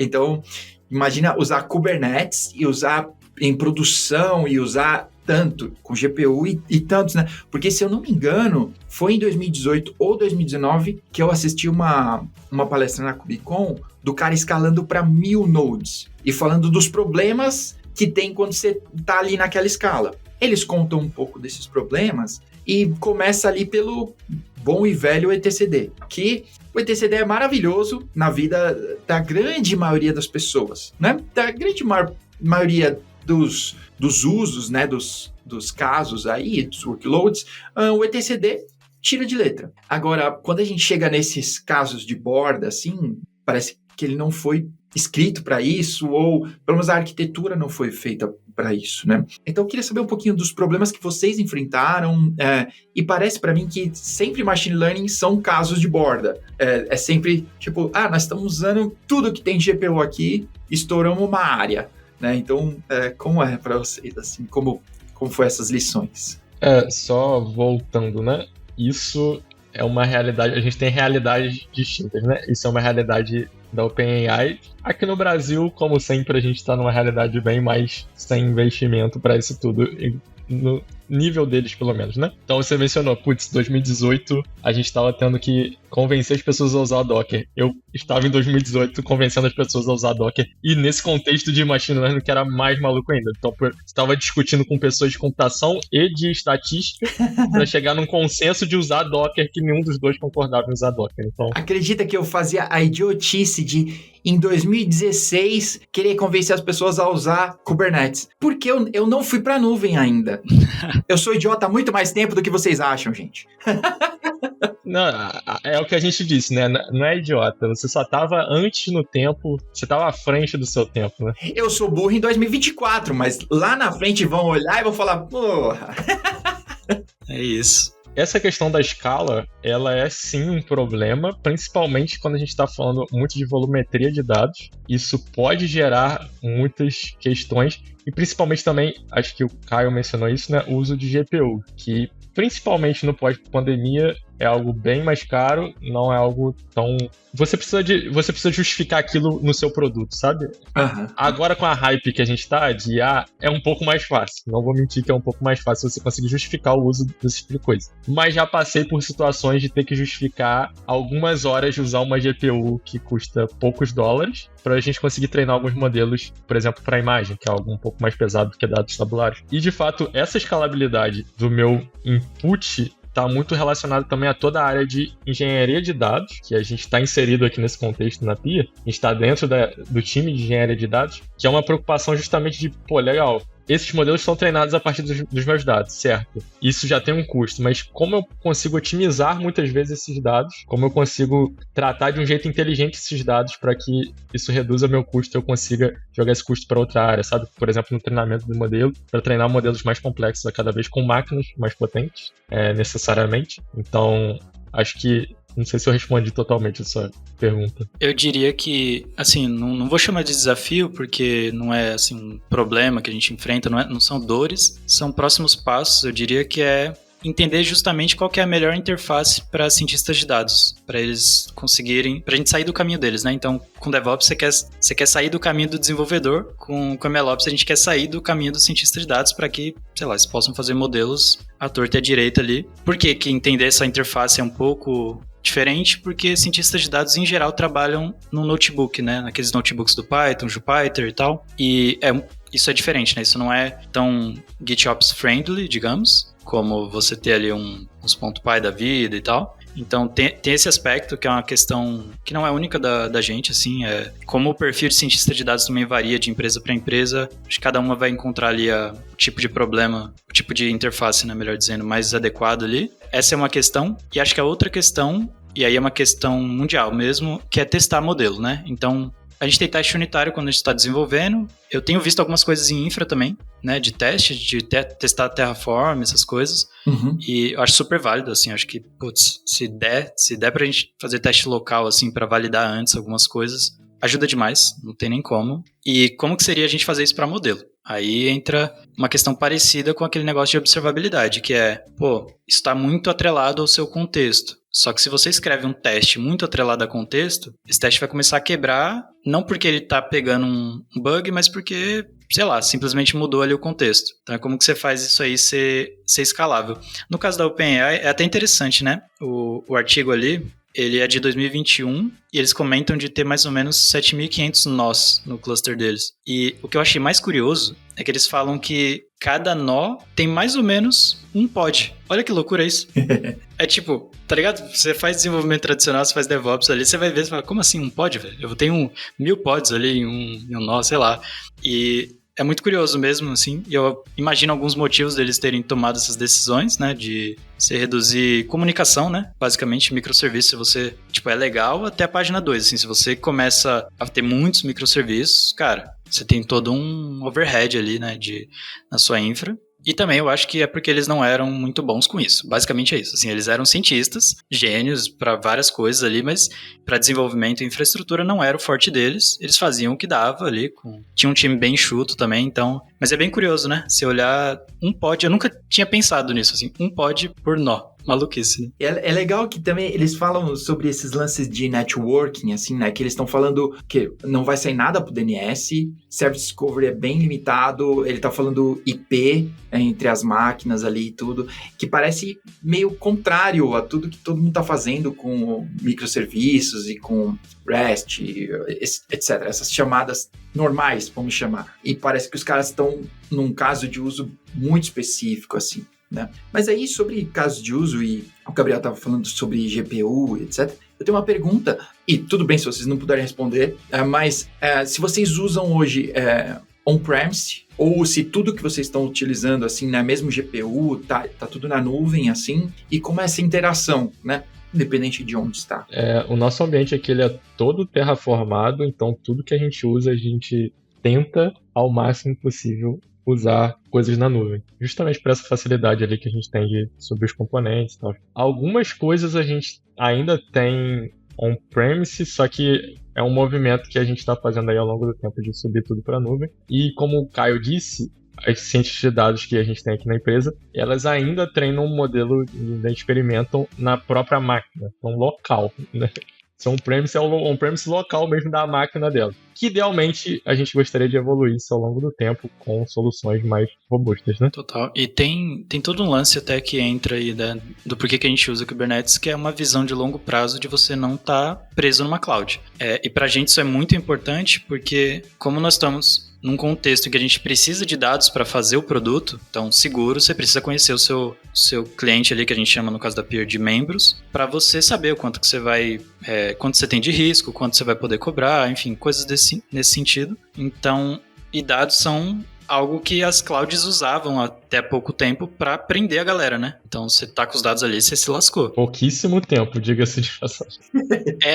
Então, imagina usar Kubernetes e usar em produção e usar tanto com GPU e tantos, né? Porque, se eu não me engano, foi em 2018 ou 2019 que eu assisti uma palestra na KubeCon do cara escalando para 1.000 nodes e falando dos problemas que tem quando você tá ali naquela escala. Eles contam um pouco desses problemas e começa ali pelo bom e velho etcd, que o etcd é maravilhoso na vida da grande maioria das pessoas, né? Da grande maioria dos usos, né? Dos casos aí, dos workloads, o etcd tira de letra. Agora, quando a gente chega nesses casos de borda, assim, parece que ele não foi escrito para isso, ou pelo menos a arquitetura não foi feita para isso, né? Então eu queria saber um pouquinho dos problemas que vocês enfrentaram, e parece para mim que sempre machine learning são casos de borda. É sempre tipo, nós estamos usando tudo que tem de GPU aqui, estouramos uma área, né? Então, como é para vocês, assim, como foi essas lições? Só voltando, né? Isso é uma realidade, a gente tem realidades distintas, né? Isso é uma realidade da OpenAI. Aqui no Brasil, como sempre, a gente está numa realidade bem mais sem investimento para isso tudo, no nível deles, pelo menos, né? Então você mencionou, 2018 a gente estava tendo que convencer as pessoas a usar o Docker. Eu estava em 2018 convencendo as pessoas a usar Docker, e nesse contexto de machine learning que era mais maluco ainda. Então estava discutindo com pessoas de computação e de estatística para chegar num consenso de usar Docker, que nenhum dos dois concordava em usar Docker. Então, acredita que eu fazia a idiotice de em 2016 querer convencer as pessoas a usar Kubernetes. Porque eu não fui pra nuvem ainda. Eu sou idiota há muito mais tempo do que vocês acham, gente. Não, é o que a gente disse, né? Não é idiota. Você só tava antes no tempo, você tava à frente do seu tempo, né? Eu sou burro em 2024, mas lá na frente vão olhar e vão falar, porra. É isso. Essa questão da escala, ela é sim um problema, principalmente quando a gente está falando muito de volumetria de dados. Isso pode gerar muitas questões, e principalmente também, acho que o Caio mencionou isso, né? O uso de GPU, que principalmente no pós-pandemia é algo bem mais caro, não é algo tão... Você precisa justificar aquilo no seu produto, sabe? Uhum. Agora com a hype que a gente tá de IA, é um pouco mais fácil. Não vou mentir que é um pouco mais fácil você conseguir justificar o uso desse tipo de coisa. Mas já passei por situações de ter que justificar algumas horas de usar uma GPU que custa poucos dólares para a gente conseguir treinar alguns modelos, por exemplo, para imagem, que é algo um pouco mais pesado do que dados tabulares. E, de fato, essa escalabilidade do meu input está muito relacionado também a toda a área de engenharia de dados, que a gente está inserido aqui nesse contexto na PIA. A gente está dentro do time de engenharia de dados, que é uma preocupação justamente de, pô, legal, esses modelos são treinados a partir dos meus dados, certo? Isso já tem um custo, mas como eu consigo otimizar muitas vezes esses dados? Como eu consigo tratar de um jeito inteligente esses dados para que isso reduza meu custo e eu consiga jogar esse custo para outra área, sabe? Por exemplo, no treinamento do modelo, para treinar modelos mais complexos a cada vez com máquinas mais potentes, necessariamente. Então, acho que não sei se eu respondi totalmente essa pergunta. Eu diria que, assim, não vou chamar de desafio, porque não é, assim, um problema que a gente enfrenta, não são dores, são próximos passos. Eu diria que é entender justamente qual que é a melhor interface para cientistas de dados, para eles conseguirem, para a gente sair do caminho deles, né? Então, com DevOps você quer sair do caminho do desenvolvedor, com MLOps a gente quer sair do caminho do cientista de dados para que, sei lá, eles possam fazer modelos à torta e à direita ali. Por que entender essa interface é um pouco diferente? Porque cientistas de dados, em geral, trabalham no notebook, né? Naqueles notebooks do Python, Jupyter e tal. E isso é diferente, né? Isso não é tão GitOps friendly, digamos, como você ter ali uns .py da vida e tal. Então, tem esse aspecto que é uma questão que não é única da gente, assim, como o perfil de cientista de dados também varia de empresa para empresa, acho que cada uma vai encontrar ali o tipo de problema, o tipo de interface, né, melhor dizendo, mais adequado ali. Essa é uma questão, e acho que a outra questão, e aí é uma questão mundial mesmo, que é testar modelo, né? Então, a gente tem teste unitário quando a gente está desenvolvendo. Eu tenho visto algumas coisas em infra também, né? De teste, de testar Terraform, essas coisas. Uhum. E eu acho super válido, assim. Acho que, putz, se der pra gente fazer teste local, assim, pra validar antes algumas coisas, ajuda demais. Não tem nem como. E como que seria a gente fazer isso pra modelo? Aí entra uma questão parecida com aquele negócio de observabilidade, que é, pô, isso está muito atrelado ao seu contexto. Só que se você escreve um teste muito atrelado a contexto, esse teste vai começar a quebrar, não porque ele está pegando um bug, mas porque, sei lá, simplesmente mudou ali o contexto. Então é como que você faz isso aí ser escalável. No caso da OpenAI, é até interessante, né? O artigo ali, ele é de 2021 e eles comentam de ter mais ou menos 7.500 nós no cluster deles. E o que eu achei mais curioso é que eles falam que cada nó tem mais ou menos um pod. Olha que loucura isso. É tipo, tá ligado? Você faz desenvolvimento tradicional, você faz DevOps ali, você vai ver, você fala, como assim um pod, velho? Eu tenho 1.000 pods ali em um nó, sei lá. E é muito curioso mesmo, assim, e eu imagino alguns motivos deles terem tomado essas decisões, né, de você reduzir comunicação, né, basicamente microserviços, se você, tipo, é legal até a página 2, assim, se você começa a ter muitos microserviços, cara, você tem todo um overhead ali, né, na sua infra. E também eu acho que é porque eles não eram muito bons com isso. Basicamente é isso. Assim, eles eram cientistas, gênios para várias coisas ali, mas para desenvolvimento e infraestrutura não era o forte deles. Eles faziam o que dava ali. Tinha um time bem enxuto também, então... Mas é bem curioso, né? Se olhar um pod... Eu nunca tinha pensado nisso, assim. Um pod por nó. Maluquice, né? É legal que também eles falam sobre esses lances de networking, assim, né? Que eles estão falando que não vai sair nada pro DNS, Service Discovery é bem limitado, ele tá falando IP entre as máquinas ali e tudo, que parece meio contrário a tudo que todo mundo tá fazendo com microserviços e com REST, etc. Essas chamadas normais, vamos chamar. E parece que os caras estão num caso de uso muito específico, assim. Né? Mas aí, sobre casos de uso, e o Gabriel estava falando sobre GPU, etc., eu tenho uma pergunta, e tudo bem se vocês não puderem responder, mas se vocês usam hoje on-premise, ou se tudo que vocês estão utilizando, assim, né, mesmo GPU, tá tudo na nuvem, assim, e como é essa interação, né? Independente de onde está. O nosso ambiente aqui ele é todo terraformado, então tudo que a gente usa, a gente tenta ao máximo possível usar coisas na nuvem. Justamente por essa facilidade ali que a gente tem de subir os componentes e tal. Algumas coisas a gente ainda tem on-premise, só que é um movimento que a gente está fazendo aí ao longo do tempo de subir tudo para a nuvem. E como o Caio disse, as ciências de dados que a gente tem aqui na empresa, elas ainda treinam um modelo, ainda experimentam na própria máquina, então local, né? Se on-premise é o on-premise local mesmo da máquina dela. Que idealmente a gente gostaria de evoluir isso ao longo do tempo com soluções mais robustas, né? Total. E tem todo um lance até que entra aí do porquê que a gente usa o Kubernetes, que é uma visão de longo prazo de você não estar preso numa cloud. E pra gente isso é muito importante porque como nós estamos num contexto em que a gente precisa de dados para fazer o produto, então seguro, você precisa conhecer o seu cliente ali, que a gente chama no caso da peer de membros, para você saber o quanto que você vai, quanto você tem de risco, quanto você vai poder cobrar, enfim, coisas nesse sentido. Então, e dados são algo que as clouds usavam até pouco tempo para prender a galera, né? Então, você tá com os dados ali, você se lascou. Pouquíssimo tempo, diga-se de passagem.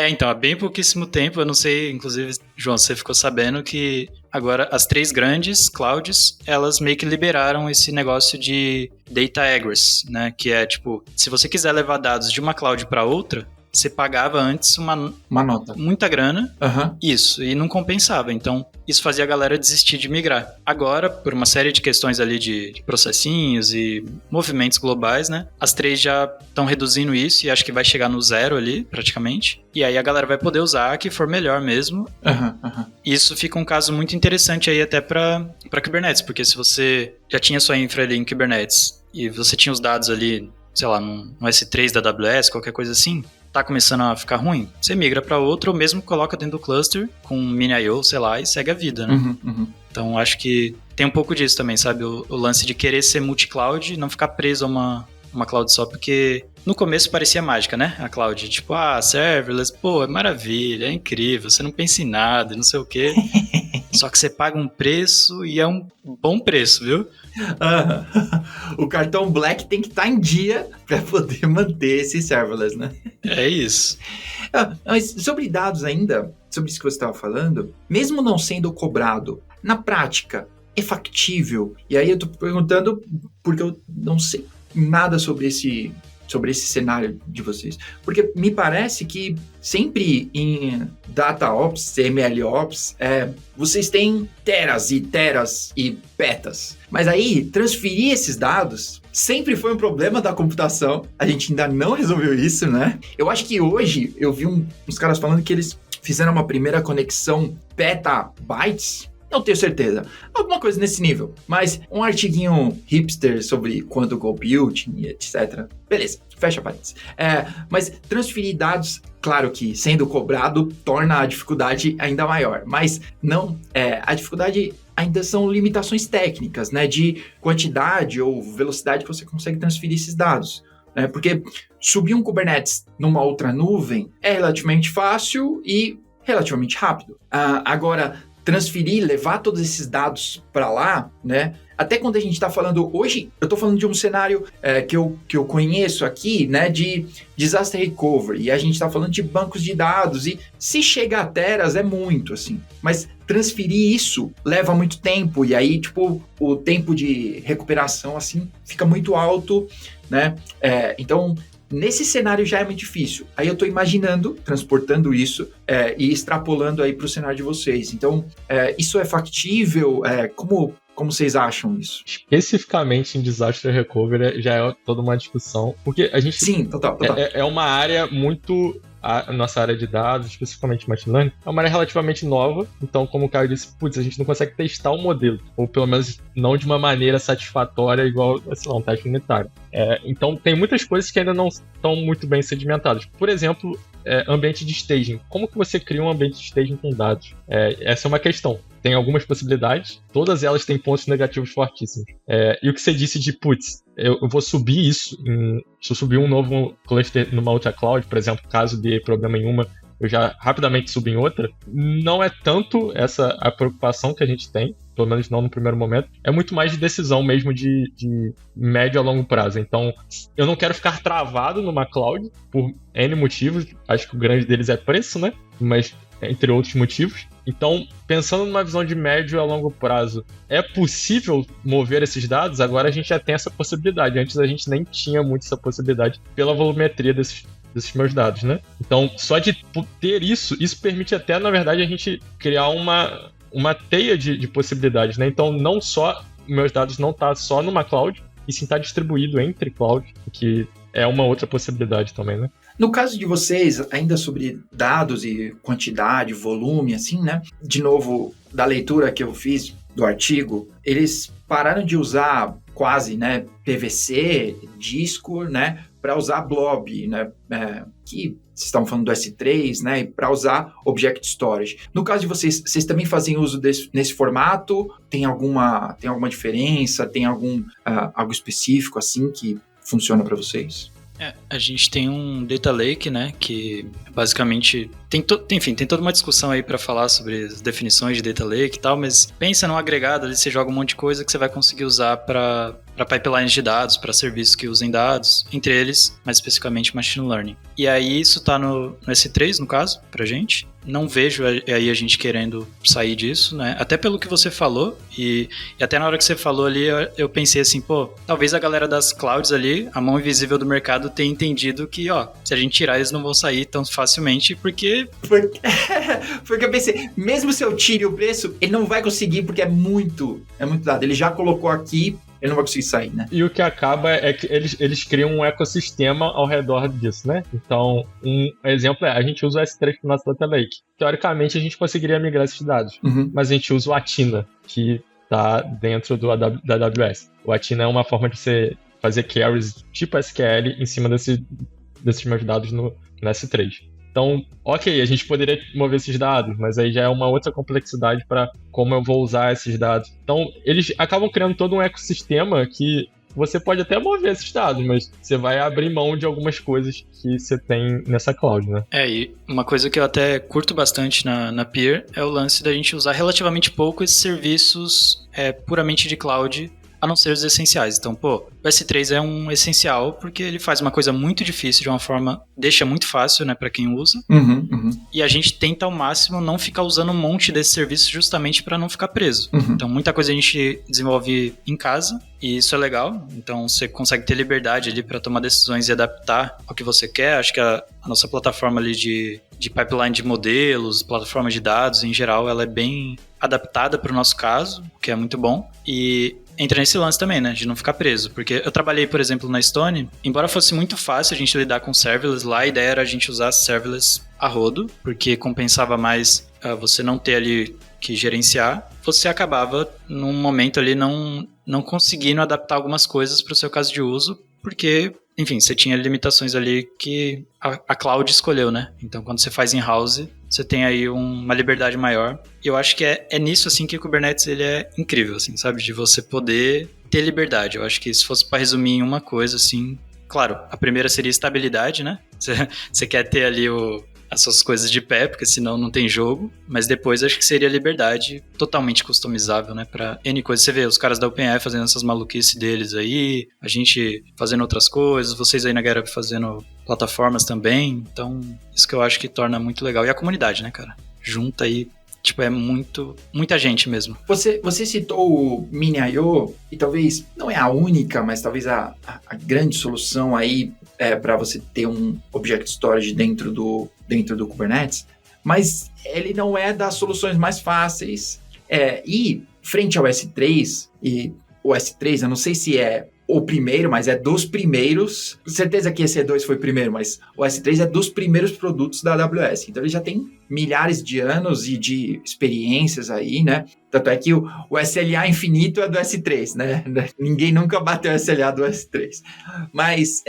Então, há bem pouquíssimo tempo, eu não sei, inclusive, João, você ficou sabendo que agora as 3 grandes clouds, elas meio que liberaram esse negócio de data egress, né? Que é, tipo, se você quiser levar dados de uma cloud para outra, você pagava antes uma nota. Muita grana, Uhum. Isso, e não compensava. Então, isso fazia a galera desistir de migrar. Agora, por uma série de questões ali de processinhos e movimentos globais, né? As 3 já estão reduzindo isso e acho que vai chegar no 0 ali, praticamente. E aí a galera vai poder usar a que for melhor mesmo. Uhum. Isso fica um caso muito interessante aí até para Kubernetes, porque se você já tinha sua infra ali em Kubernetes e você tinha os dados ali, sei lá, no S3 da AWS, qualquer coisa assim, tá começando a ficar ruim, você migra para outro ou mesmo coloca dentro do cluster com mini I/O, sei lá, e segue a vida, né? Uhum. Então acho que tem um pouco disso também, sabe? O lance de querer ser multi-cloud e não ficar preso a uma cloud só, porque no começo parecia mágica, né? A cloud, tipo, serverless, pô, é maravilha, é incrível, você não pensa em nada, não sei o quê. Só que você paga um preço e é um bom preço, viu? O cartão Black tem que estar em dia para poder manter esse serverless, né? É isso. Mas sobre dados ainda, sobre isso que você estava falando, mesmo não sendo cobrado, na prática, é factível? E aí eu tô perguntando porque eu não sei nada sobre esse cenário de vocês. Porque me parece que sempre em DataOps, MLOps, vocês têm teras e petas. Mas aí, transferir esses dados sempre foi um problema da computação. A gente ainda não resolveu isso, né? Eu acho que hoje, eu vi uns caras falando que eles fizeram uma primeira conexão petabytes. Não tenho certeza. Alguma coisa nesse nível. Mas um artiguinho hipster sobre quantum computing e etc. Beleza, fecha parênteses. Mas transferir dados, claro que sendo cobrado, torna a dificuldade ainda maior. Mas não, a dificuldade ainda são limitações técnicas, né? De quantidade ou velocidade que você consegue transferir esses dados. Porque subir um Kubernetes numa outra nuvem é relativamente fácil e relativamente rápido. Agora, transferir, levar todos esses dados para lá, né? Até quando a gente está falando, hoje eu estou falando de um cenário que eu conheço aqui, né? De disaster recovery, e a gente está falando de bancos de dados, e se chega a teras é muito, assim. Mas transferir isso leva muito tempo, e aí, tipo, o tempo de recuperação, assim, fica muito alto, né? Então, nesse cenário já é muito difícil. Aí eu estou imaginando, transportando isso e extrapolando aí para o cenário de vocês. Então, isso é factível? Como vocês acham isso? Especificamente em Disaster Recovery já é toda uma discussão, porque a gente... Sim, total. É uma área muito... A nossa área de dados, especificamente machine learning, é uma área relativamente nova. Então, como o Caio disse, a gente não consegue testar o modelo, ou pelo menos não de uma maneira satisfatória, igual, sei lá, um teste unitário. Então, tem muitas coisas que ainda não estão muito bem sedimentadas. Por exemplo, ambiente de staging. Como que você cria um ambiente de staging com dados? Essa é uma questão. tem algumas possibilidades, todas elas têm pontos negativos fortíssimos. E o que você disse de, putz, eu vou subir isso, se eu subir um novo cluster numa outra cloud, por exemplo, caso dê problema em uma, eu já rapidamente subo em outra, não é tanto essa a preocupação que a gente tem, pelo menos não no primeiro momento, é muito mais de decisão mesmo de médio a longo prazo. Então, eu não quero ficar travado numa cloud por N motivos, acho que o grande deles é preço, né? Mas entre outros motivos. Então, pensando numa visão de médio a longo prazo, é possível mover esses dados? Agora a gente já tem essa possibilidade. Antes a gente nem tinha muito essa possibilidade pela volumetria desses meus dados, né? Então, só de ter isso permite até, na verdade, a gente criar uma teia de possibilidades, né? Então, não só meus dados não tá só numa cloud, e sim tá distribuído entre clouds, que é uma outra possibilidade também, né? No caso de vocês, ainda sobre dados e quantidade, volume, assim, né? De novo, da leitura que eu fiz do artigo, eles pararam de usar quase, né, PVC, disco, né, para usar blob, né, que vocês estavam falando do S3, né, para usar Object Storage. No caso de vocês também fazem uso nesse formato? Tem alguma diferença? Tem algo específico, assim, que funciona para vocês? A gente tem um Data Lake, né, que basicamente tem toda uma discussão aí para falar sobre as definições de Data Lake e tal, mas pensa num agregado ali, você joga um monte de coisa que você vai conseguir usar para pipelines de dados, para serviços que usem dados, entre eles, mais especificamente Machine Learning. E aí isso tá no S3, no caso, pra gente. Não vejo aí a gente querendo sair disso, né? Até pelo que você falou, e até na hora que você falou ali, eu pensei assim, talvez a galera das clouds ali, a mão invisível do mercado, tenha entendido que, se a gente tirar, eles não vão sair tão facilmente, porque eu pensei, mesmo se eu tire o preço, ele não vai conseguir, porque é muito dado. Ele já colocou aqui, ele não vai conseguir sair, né? E o que acaba é que eles criam um ecossistema ao redor disso, né? Então, um exemplo a gente usa o S3 para o nosso Data Lake. Teoricamente, a gente conseguiria migrar esses dados, mas a gente usa o Athena, que está dentro da AWS. O Athena é uma forma de você fazer queries tipo SQL em cima desses meus dados no S3. Então, ok, a gente poderia mover esses dados, mas aí já é uma outra complexidade para como eu vou usar esses dados. Então, eles acabam criando todo um ecossistema que você pode até mover esses dados, mas você vai abrir mão de algumas coisas que você tem nessa cloud, né? E uma coisa que eu até curto bastante na Peer é o lance da gente usar relativamente pouco esses serviços puramente de cloud, a não ser os essenciais. Então, o S3 é um essencial porque ele faz uma coisa muito difícil de uma forma, deixa muito fácil, né, para quem usa. E a gente tenta ao máximo não ficar usando um monte desses serviços justamente para não ficar preso. Então, muita coisa a gente desenvolve em casa e isso é legal. Então, você consegue ter liberdade ali para tomar decisões e adaptar ao que você quer. Acho que a nossa plataforma ali de pipeline de modelos, plataforma de dados em geral, ela é bem adaptada para o nosso caso, o que é muito bom. E entra nesse lance também, né, de não ficar preso, porque eu trabalhei, por exemplo, na Stone, embora fosse muito fácil a gente lidar com serverless, lá a ideia era a gente usar serverless a rodo, porque compensava mais você não ter ali que gerenciar, você acabava num momento ali não conseguindo adaptar algumas coisas para o seu caso de uso, porque, enfim, você tinha limitações ali que a cloud escolheu, né? Então, quando você faz in-house, você tem aí uma liberdade maior. E eu acho que é nisso, assim, que o Kubernetes ele é incrível, assim, sabe? De você poder ter liberdade. Eu acho que se fosse para resumir em uma coisa, assim... Claro, a primeira seria estabilidade, né? Você quer ter ali as suas coisas de pé, porque senão não tem jogo. Mas depois acho que seria liberdade totalmente customizável, né? Pra N coisas. Você vê os caras da OpenAI fazendo essas maluquices deles aí, a gente fazendo outras coisas, vocês aí na GetUp fazendo plataformas também. Então, isso que eu acho que torna muito legal. E a comunidade, né, cara? Junta aí, é muita gente mesmo. Você citou o Mini.io, e talvez, não é a única, mas talvez a grande solução aí para você ter um Object Storage dentro do Kubernetes, mas ele não é das soluções mais fáceis. E frente ao S3, e o S3, eu não sei se é o primeiro, mas é dos primeiros. Certeza que esse E2 foi o primeiro, mas o S3 é dos primeiros produtos da AWS. Então ele já tem milhares de anos e de experiências aí, né? Tanto é que o SLA infinito é do S3, né? Ninguém nunca bateu o SLA do S3. Mas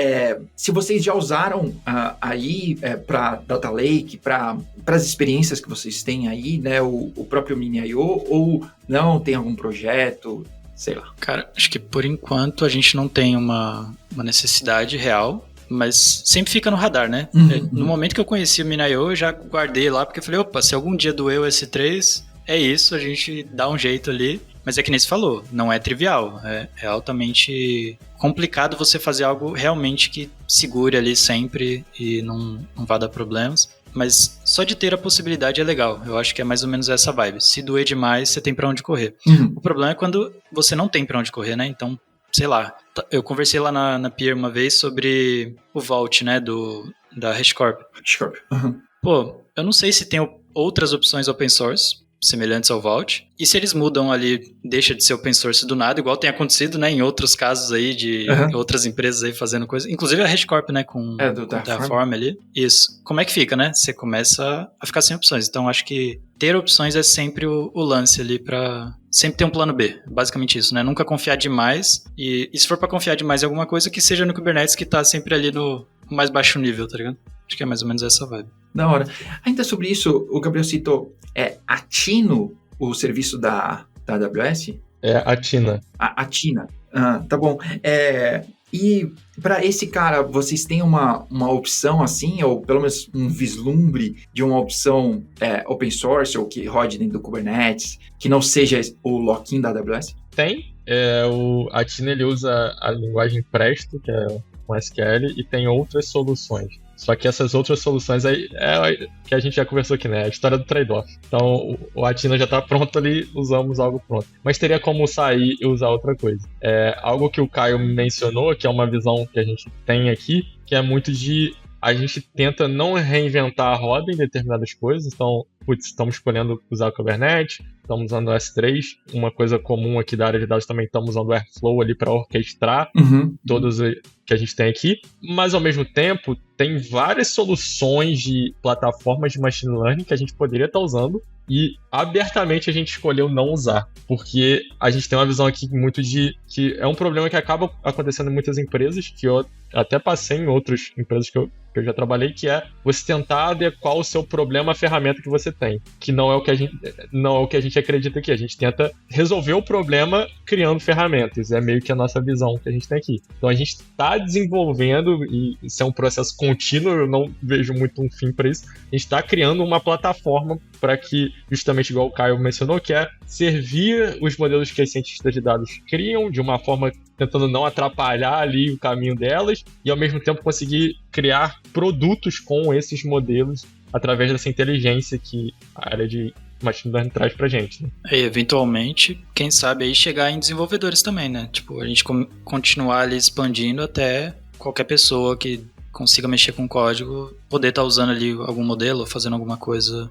se vocês já usaram aí para Data Lake, para as experiências que vocês têm aí, né? O próprio Mini.io, ou não, tem algum projeto, sei lá. Cara, acho que por enquanto a gente não tem uma necessidade real, mas sempre fica no radar, né? No momento que eu conheci o Mini.io, eu já guardei lá, porque eu falei, opa, se algum dia doer o S3, é isso, a gente dá um jeito ali. Mas é que nem você falou, não é trivial, é altamente complicado você fazer algo realmente que segure ali sempre e não vá dar problemas. Mas só de ter a possibilidade é legal. Eu acho que é mais ou menos essa vibe. Se doer demais, você tem pra onde correr. O problema é quando você não tem pra onde correr, né? Então, sei lá. Eu conversei lá na Peer uma vez sobre o Vault, né? Da HashiCorp. Pô, eu não sei se tem outras opções open source semelhantes ao Vault. E se eles mudam ali, deixa de ser open source do nada, igual tem acontecido, né, em outros casos aí de outras empresas aí fazendo coisa. Inclusive a HashiCorp, né, com o Terraform ali. Isso. Como é que fica, né? Você começa a ficar sem opções. Então acho que ter opções é sempre o lance ali pra sempre ter um plano B. Basicamente isso, né? Nunca confiar demais. E se for pra confiar demais em alguma coisa, que seja no Kubernetes, que tá sempre ali no mais baixo nível, tá ligado? Acho que é mais ou menos essa vibe. Da hora. Ainda sobre isso, o Gabriel citou, a Tino, o serviço da AWS? É a Tina. A Tina. Tá bom. E para esse cara, vocês têm uma opção assim, ou pelo menos um vislumbre de uma opção open source, ou que rode dentro do Kubernetes, que não seja o lock-in da AWS? Tem. A Tina ele usa a linguagem Presto, que é com SQL, e tem outras soluções. Só que essas outras soluções aí que a gente já conversou aqui, né? A história do trade-off. Então, o Atina já tá pronto ali, usamos algo pronto. Mas teria como sair e usar outra coisa. Algo que o Caio mencionou, que é uma visão que a gente tem aqui, que é muito de... A gente tenta não reinventar a roda em determinadas coisas. Então, estamos escolhendo usar o Kubernetes, estamos usando o S3. Uma coisa comum aqui da área de dados também, estamos usando o Airflow ali para orquestrar todos que a gente tem aqui. Mas, ao mesmo tempo, tem várias soluções de plataformas de machine learning que a gente poderia estar usando e abertamente a gente escolheu não usar, porque a gente tem uma visão aqui muito de que é um problema que acaba acontecendo em muitas empresas, que eu até passei em outras empresas que eu já trabalhei, que é você tentar adequar o seu problema à ferramenta que você tem, que não é o que a gente acredita aqui. A gente tenta resolver o problema criando ferramentas, é meio que a nossa visão que a gente tem aqui. Então a gente está desenvolvendo, e isso é um processo contínuo, eu não vejo muito um fim para isso, a gente está criando uma plataforma para que, justamente igual o Caio mencionou, que é servir os modelos que as cientistas de dados criam, de uma forma tentando não atrapalhar ali o caminho delas, e ao mesmo tempo conseguir criar produtos com esses modelos através dessa inteligência que a área de machine learning traz pra gente, né? E eventualmente, quem sabe aí chegar em desenvolvedores também, né? Tipo, a gente continuar ali expandindo até qualquer pessoa que consiga mexer com código, poder estar usando ali algum modelo ou fazendo alguma coisa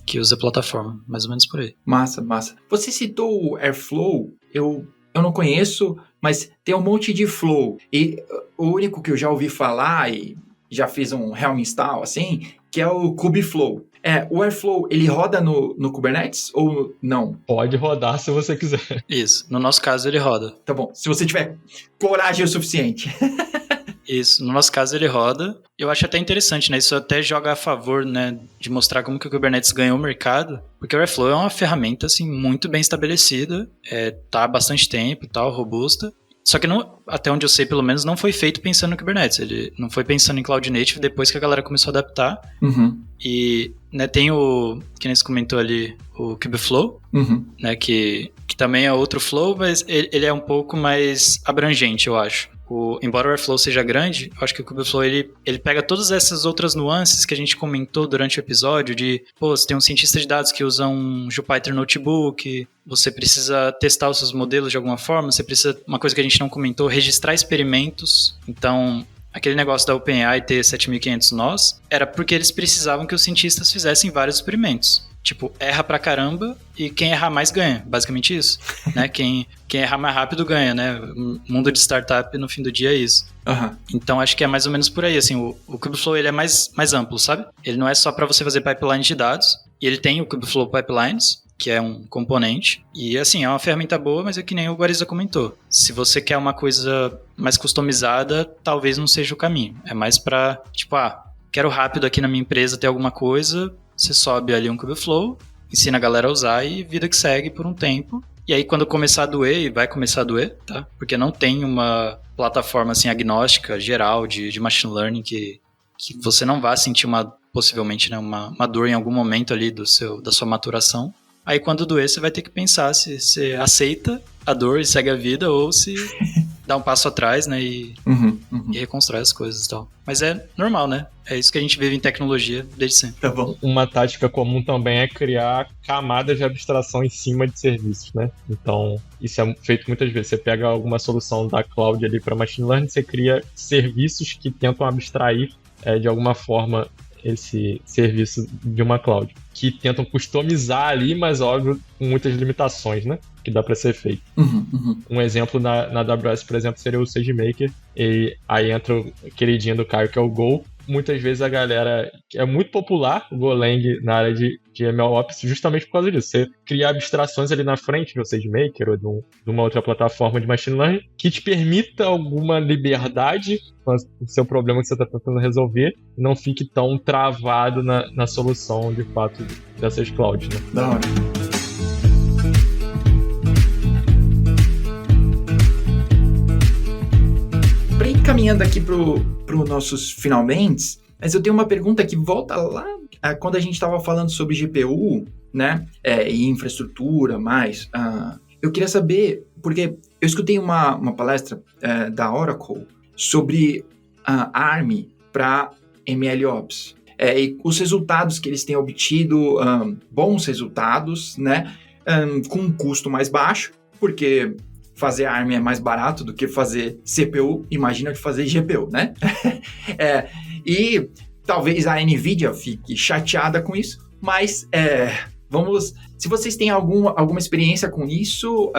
que use a plataforma. Mais ou menos por aí. Massa. Você citou o Airflow, eu não conheço, mas tem um monte de flow. E o único que eu já ouvi falar e já fiz um Helm install, assim, que é o Kubeflow. O Airflow, ele roda no Kubernetes ou não? Pode rodar se você quiser. Isso. No nosso caso, ele roda. Tá bom. Se você tiver coragem o suficiente. Isso, no nosso caso ele roda. Eu acho até interessante, né? Isso até joga a favor, né, de mostrar como que o Kubernetes ganhou o mercado, porque o Airflow é uma ferramenta, assim, muito bem estabelecida, tá há bastante tempo e tal, robusta. Só que, até onde eu sei, pelo menos, não foi feito pensando no Kubernetes. Ele não foi pensando em Cloud Native depois que a galera começou a adaptar. E, né, tem que nem você comentou ali, o Kubeflow, né, que também é outro flow, mas ele é um pouco mais abrangente, eu acho. Embora o Airflow seja grande, eu acho que o Kubeflow ele pega todas essas outras nuances que a gente comentou durante o episódio de, você tem um cientista de dados que usa um Jupyter Notebook, você precisa testar os seus modelos de alguma forma, você precisa, uma coisa que a gente não comentou, registrar experimentos. Então, aquele negócio da OpenAI ter 7.500 nós, era porque eles precisavam que os cientistas fizessem vários experimentos. tipo, erra pra caramba e quem errar mais ganha, basicamente isso, né? Quem errar mais rápido ganha, né? O mundo de startup, no fim do dia, é isso. Uhum. Então, acho que é mais ou menos por aí, assim, o Kubeflow, ele é mais amplo, sabe? Ele não é só para você fazer pipeline de dados, e ele tem o Kubeflow Pipelines, que é um componente, e assim, é uma ferramenta boa, mas é que nem o Guariza comentou. Se você quer uma coisa mais customizada, talvez não seja o caminho. É mais pra, tipo, quero rápido aqui na minha empresa ter alguma coisa, você sobe ali um Kubeflow, ensina a galera a usar e vida que segue por um tempo. E aí quando começar a doer, e vai começar a doer, tá? Porque não tem uma plataforma assim agnóstica geral de machine learning que você não vai sentir possivelmente, né, uma dor em algum momento ali da sua maturação. Aí quando doer, você vai ter que pensar se você aceita a dor e segue a vida ou se dá um passo atrás, né, e reconstrói as coisas e tal. Mas é normal, né? É isso que a gente vive em tecnologia desde sempre. Tá bom. Uma tática comum também é criar camadas de abstração em cima de serviços, né? Então, isso é feito muitas vezes. Você pega alguma solução da cloud ali para machine learning, você cria serviços que tentam abstrair de alguma forma esse serviço de uma cloud, que tentam customizar ali, mas óbvio, com muitas limitações, né? Que dá para ser feito. Um exemplo na AWS, por exemplo, seria o SageMaker, e aí entra o queridinho do Caio, que é o Go. Muitas vezes a galera... É muito popular o Golang na área de MLOps justamente por causa disso. Você cria abstrações ali na frente do SageMaker ou de uma outra plataforma de machine learning que te permita alguma liberdade com o seu problema que você está tentando resolver e não fique tão travado na solução, de fato, dessas clouds, né? Da hora. Para ir caminhando aqui pro nossos finalmente, mas eu tenho uma pergunta que volta lá quando a gente estava falando sobre GPU, né, e infraestrutura, mais. Eu queria saber, porque eu escutei uma palestra da Oracle sobre ARM para MLOps. E os resultados que eles têm obtido, bons resultados, né, com um custo mais baixo, porque fazer ARM é mais barato do que fazer CPU, imagina de fazer GPU, né? E talvez a NVIDIA fique chateada com isso, mas se vocês têm alguma experiência com isso,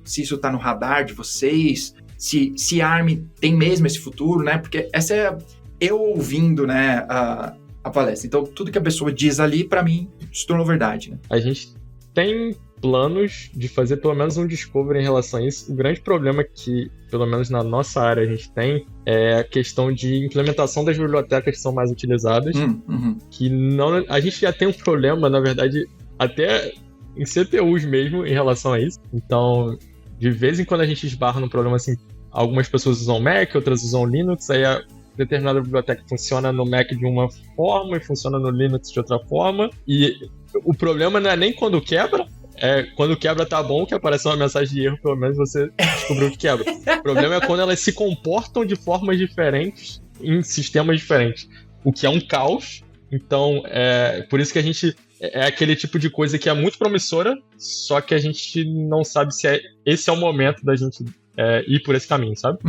se isso está no radar de vocês, se ARM tem mesmo esse futuro, né? Porque essa é eu ouvindo, né, a palestra. Então, tudo que a pessoa diz ali, para mim, se tornou verdade, né? A gente tem planos de fazer pelo menos um discovery em relação a isso. O grande problema que, pelo menos na nossa área, a gente tem é a questão de implementação das bibliotecas que são mais utilizadas, que não, a gente já tem um problema, na verdade, até em CPUs mesmo, em relação a isso. Então, de vez em quando a gente esbarra num problema assim, algumas pessoas usam Mac, outras usam Linux, aí a determinada biblioteca funciona no Mac de uma forma e funciona no Linux de outra forma, e o problema não é nem quando quebra, quando quebra tá bom, que aparece uma mensagem de erro, pelo menos você descobriu que quebra. O problema é quando elas se comportam de formas diferentes em sistemas diferentes, o que é um caos. Então, por isso que a gente é aquele tipo de coisa que é muito promissora, só que a gente não sabe se esse é o momento da gente ir por esse caminho, sabe?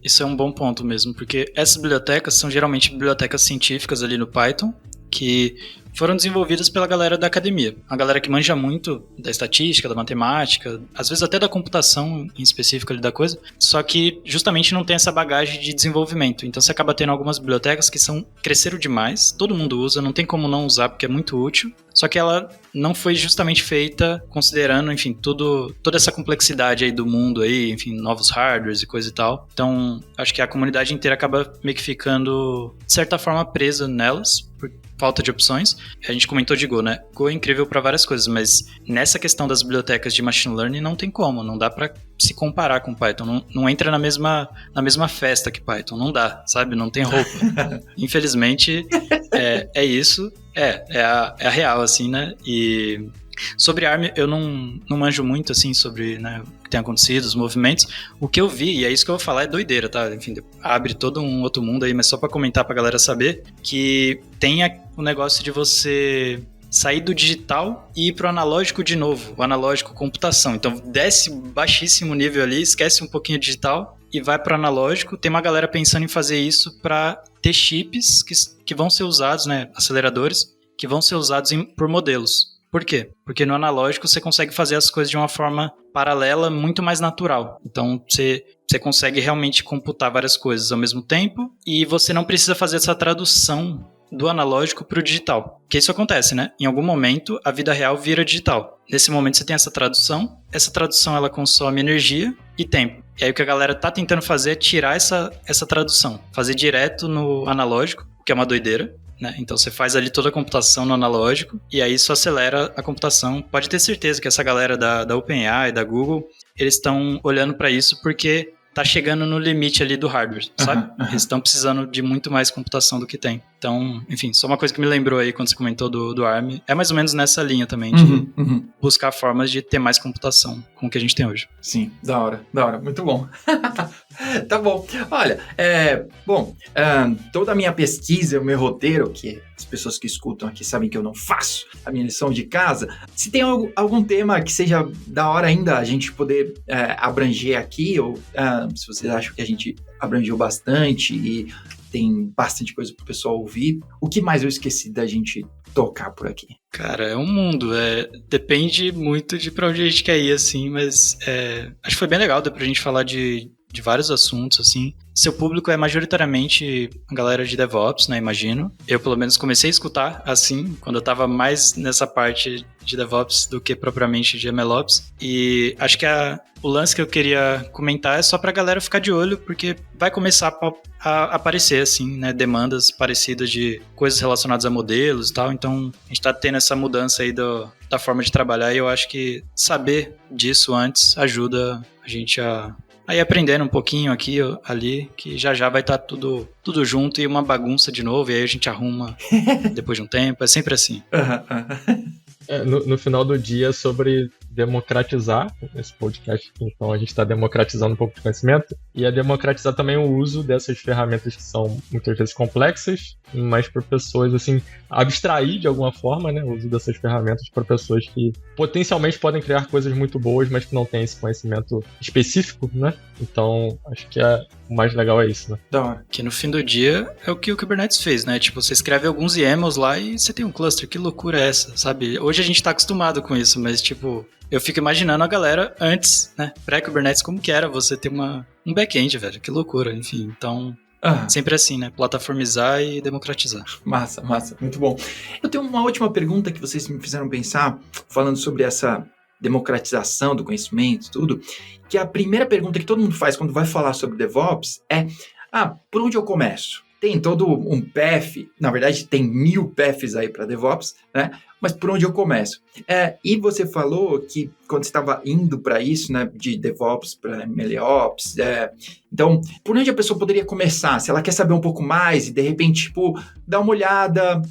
Isso é um bom ponto mesmo, porque essas bibliotecas são geralmente bibliotecas científicas ali no Python, que foram desenvolvidas pela galera da academia. A galera que manja muito da estatística, da matemática, às vezes até da computação em específico ali da coisa, só que justamente não tem essa bagagem de desenvolvimento. Então você acaba tendo algumas bibliotecas que cresceram demais, todo mundo usa, não tem como não usar porque é muito útil, só que ela não foi justamente feita considerando, enfim, toda essa complexidade aí do mundo aí, enfim, novos hardwares e coisa e tal. Então, acho que a comunidade inteira acaba meio que ficando, de certa forma, presa nelas, por falta de opções. A gente comentou de Go, né? Go é incrível para várias coisas, mas nessa questão das bibliotecas de machine learning não tem como, não dá para se comparar com Python, não entra na mesma festa que Python, não dá, sabe? Não tem roupa. Infelizmente, é isso, é a real, assim, né? E sobre ARM, eu não manjo muito, assim, sobre, né, o que tem acontecido, os movimentos. O que eu vi, e é isso que eu vou falar, é doideira, tá? Enfim, abre todo um outro mundo aí, mas só pra comentar pra galera saber, que tem o negócio de você sair do digital e ir pro analógico de novo, o analógico computação. Então, desce baixíssimo nível ali, esquece um pouquinho o digital e vai pro analógico. Tem uma galera pensando em fazer isso para ter chips que vão ser usados, né, aceleradores, que vão ser usados por modelos. Por quê? Porque no analógico você consegue fazer as coisas de uma forma paralela, muito mais natural. Então você consegue realmente computar várias coisas ao mesmo tempo e você não precisa fazer essa tradução do analógico para o digital. Porque isso acontece, né? Em algum momento a vida real vira digital. Nesse momento você tem essa tradução ela consome energia e tempo. E aí o que a galera tá tentando fazer é tirar essa tradução, fazer direto no analógico, que é uma doideira. Né? Então você faz ali toda a computação no analógico e aí isso acelera a computação. Pode ter certeza que essa galera da OpenAI, da Google, eles estão olhando para isso porque tá chegando no limite ali do hardware, sabe? Eles estão precisando de muito mais computação do que tem. Então, enfim, só uma coisa que me lembrou aí quando você comentou do ARM, é mais ou menos nessa linha também, de buscar formas de ter mais computação com o que a gente tem hoje. Sim, da hora, muito bom. Tá bom. Olha, toda a minha pesquisa, o meu roteiro, que as pessoas que escutam aqui sabem que eu não faço a minha lição de casa, se tem algum tema que seja da hora ainda a gente poder abranger aqui, ou se vocês acham que a gente abrangeu bastante e tem bastante coisa pro pessoal ouvir, o que mais eu esqueci da gente tocar por aqui? Cara, é um mundo, depende muito de pra onde a gente quer ir, assim, mas acho que foi bem legal, deu pra gente falar de vários assuntos, assim. Seu público é majoritariamente a galera de DevOps, né, imagino. Eu, pelo menos, comecei a escutar, assim, quando eu tava mais nessa parte de DevOps do que propriamente de MLOps. E acho que o lance que eu queria comentar é só pra galera ficar de olho, porque vai começar a aparecer, assim, né, demandas parecidas de coisas relacionadas a modelos e tal. Então, a gente tá tendo essa mudança aí da forma de trabalhar e eu acho que saber disso antes ajuda a gente aí aprendendo um pouquinho aqui, ali, que já vai estar tudo junto e uma bagunça de novo, e aí a gente arruma depois de um tempo, é sempre assim. No final do dia, sobre democratizar esse podcast, então a gente está democratizando um pouco de conhecimento e democratizar também o uso dessas ferramentas que são muitas vezes complexas, mas para pessoas, assim, abstrair de alguma forma, né, o uso dessas ferramentas para pessoas que potencialmente podem criar coisas muito boas, mas que não têm esse conhecimento específico, né? Então, acho que o mais legal é isso, né? Da hora. Que no fim do dia é o que o Kubernetes fez, né? Tipo, você escreve alguns YAMLs lá e você tem um cluster. Que loucura é essa, sabe? Hoje a gente tá acostumado com isso, mas tipo, eu fico imaginando a galera antes, né? Pré-Kubernetes, como que era você ter um back-end, velho. Que loucura, enfim. Então, sempre assim, né? Plataformizar e democratizar. Massa. Muito bom. Eu tenho uma última pergunta que vocês me fizeram pensar, falando sobre essa democratização do conhecimento, tudo, que a primeira pergunta que todo mundo faz quando vai falar sobre DevOps é, por onde eu começo? Tem todo um path, na verdade tem 1000 paths aí para DevOps, né? Mas por onde eu começo? E você falou que quando você estava indo para isso, né, de DevOps para MLOps, então, por onde a pessoa poderia começar? Se ela quer saber um pouco mais e de repente, tipo, dar uma olhada,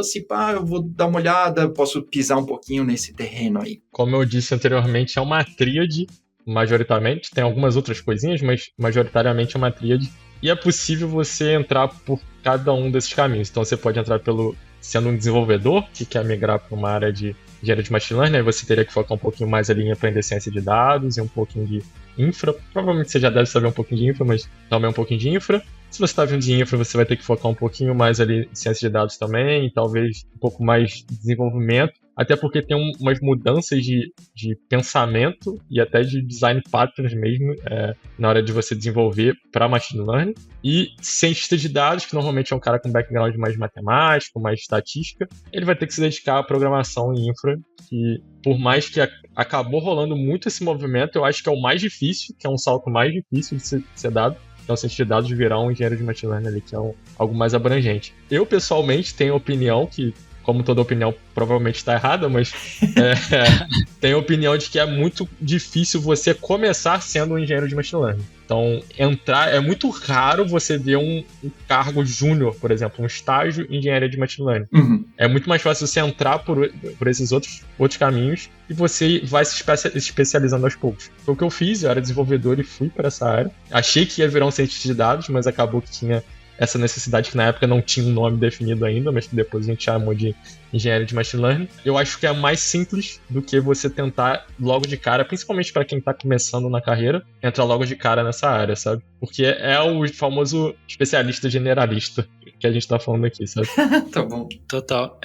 se pá, eu vou dar uma olhada, posso pisar um pouquinho nesse terreno aí. Como eu disse anteriormente, é uma tríade, majoritariamente, tem algumas outras coisinhas, mas majoritariamente é uma tríade. E é possível você entrar por cada um desses caminhos. Então você pode entrar sendo um desenvolvedor que quer migrar para uma área de engenharia de machine learning, aí você teria que focar um pouquinho mais ali em aprender ciência de dados e um pouquinho de infra. Provavelmente você já deve saber um pouquinho de infra, mas também um pouquinho de infra. Se você está vindo de infra, você vai ter que focar um pouquinho mais ali em ciência de dados também, e talvez um pouco mais de desenvolvimento, até porque tem umas mudanças de pensamento e até de design patterns mesmo na hora de você desenvolver para machine learning. E cientista de dados, que normalmente é um cara com background mais matemático, mais estatística, ele vai ter que se dedicar à programação em infra, que por mais que acabou rolando muito esse movimento, eu acho que é o mais difícil, que é um salto mais difícil de ser dado. Então, cientista de dados virar um engenheiro de machine learning ali, que é algo mais abrangente. Eu, pessoalmente, tenho opinião que, como toda opinião, provavelmente está errada, mas tenho a opinião de que é muito difícil você começar sendo um engenheiro de machine learning. Então, é muito raro você ver um cargo júnior, por exemplo, um estágio em engenharia de machine learning. É muito mais fácil você entrar por esses outros caminhos e você vai se especializando aos poucos. Foi o que eu fiz, eu era desenvolvedor e fui para essa área. Achei que ia virar um cientista de dados, mas acabou que tinha essa necessidade que na época não tinha um nome definido ainda, mas que depois a gente chamou de engenharia de machine learning. Eu acho que é mais simples do que você tentar logo de cara, principalmente para quem está começando na carreira, entrar logo de cara nessa área, sabe? Porque é o famoso especialista generalista. que a gente tá falando aqui, sabe? Tá bom. Total.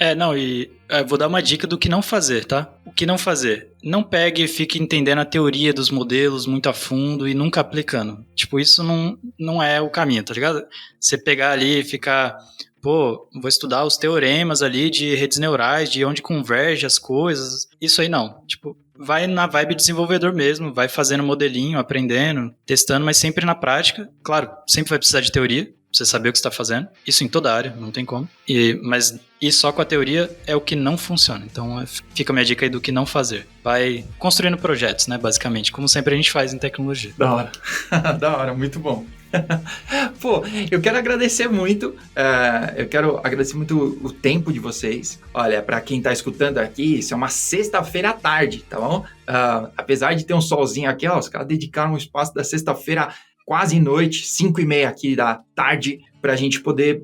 Vou dar uma dica do que não fazer, tá? O que não fazer? Não pegue e fique entendendo a teoria dos modelos muito a fundo e nunca aplicando. Tipo, isso não é o caminho, tá ligado? Você pegar ali e ficar... Vou estudar os teoremas ali de redes neurais, de onde converge as coisas. Isso aí não. Tipo, vai na vibe desenvolvedor mesmo, vai fazendo modelinho, aprendendo, testando, mas sempre na prática. Claro, sempre vai precisar de teoria, pra você saber o que você está fazendo. Isso em toda área, não tem como. Mas ir só com a teoria é o que não funciona. Então fica a minha dica aí do que não fazer. Vai construindo projetos, né, basicamente, como sempre a gente faz em tecnologia. Da hora. Da hora, muito bom. Pô, eu quero agradecer muito, o tempo de vocês. Olha, pra quem tá escutando aqui, isso é uma sexta-feira à tarde, tá bom? Apesar de ter um solzinho aqui, ó, os caras dedicaram um espaço da sexta-feira quase noite, 5:30 aqui da tarde, pra gente poder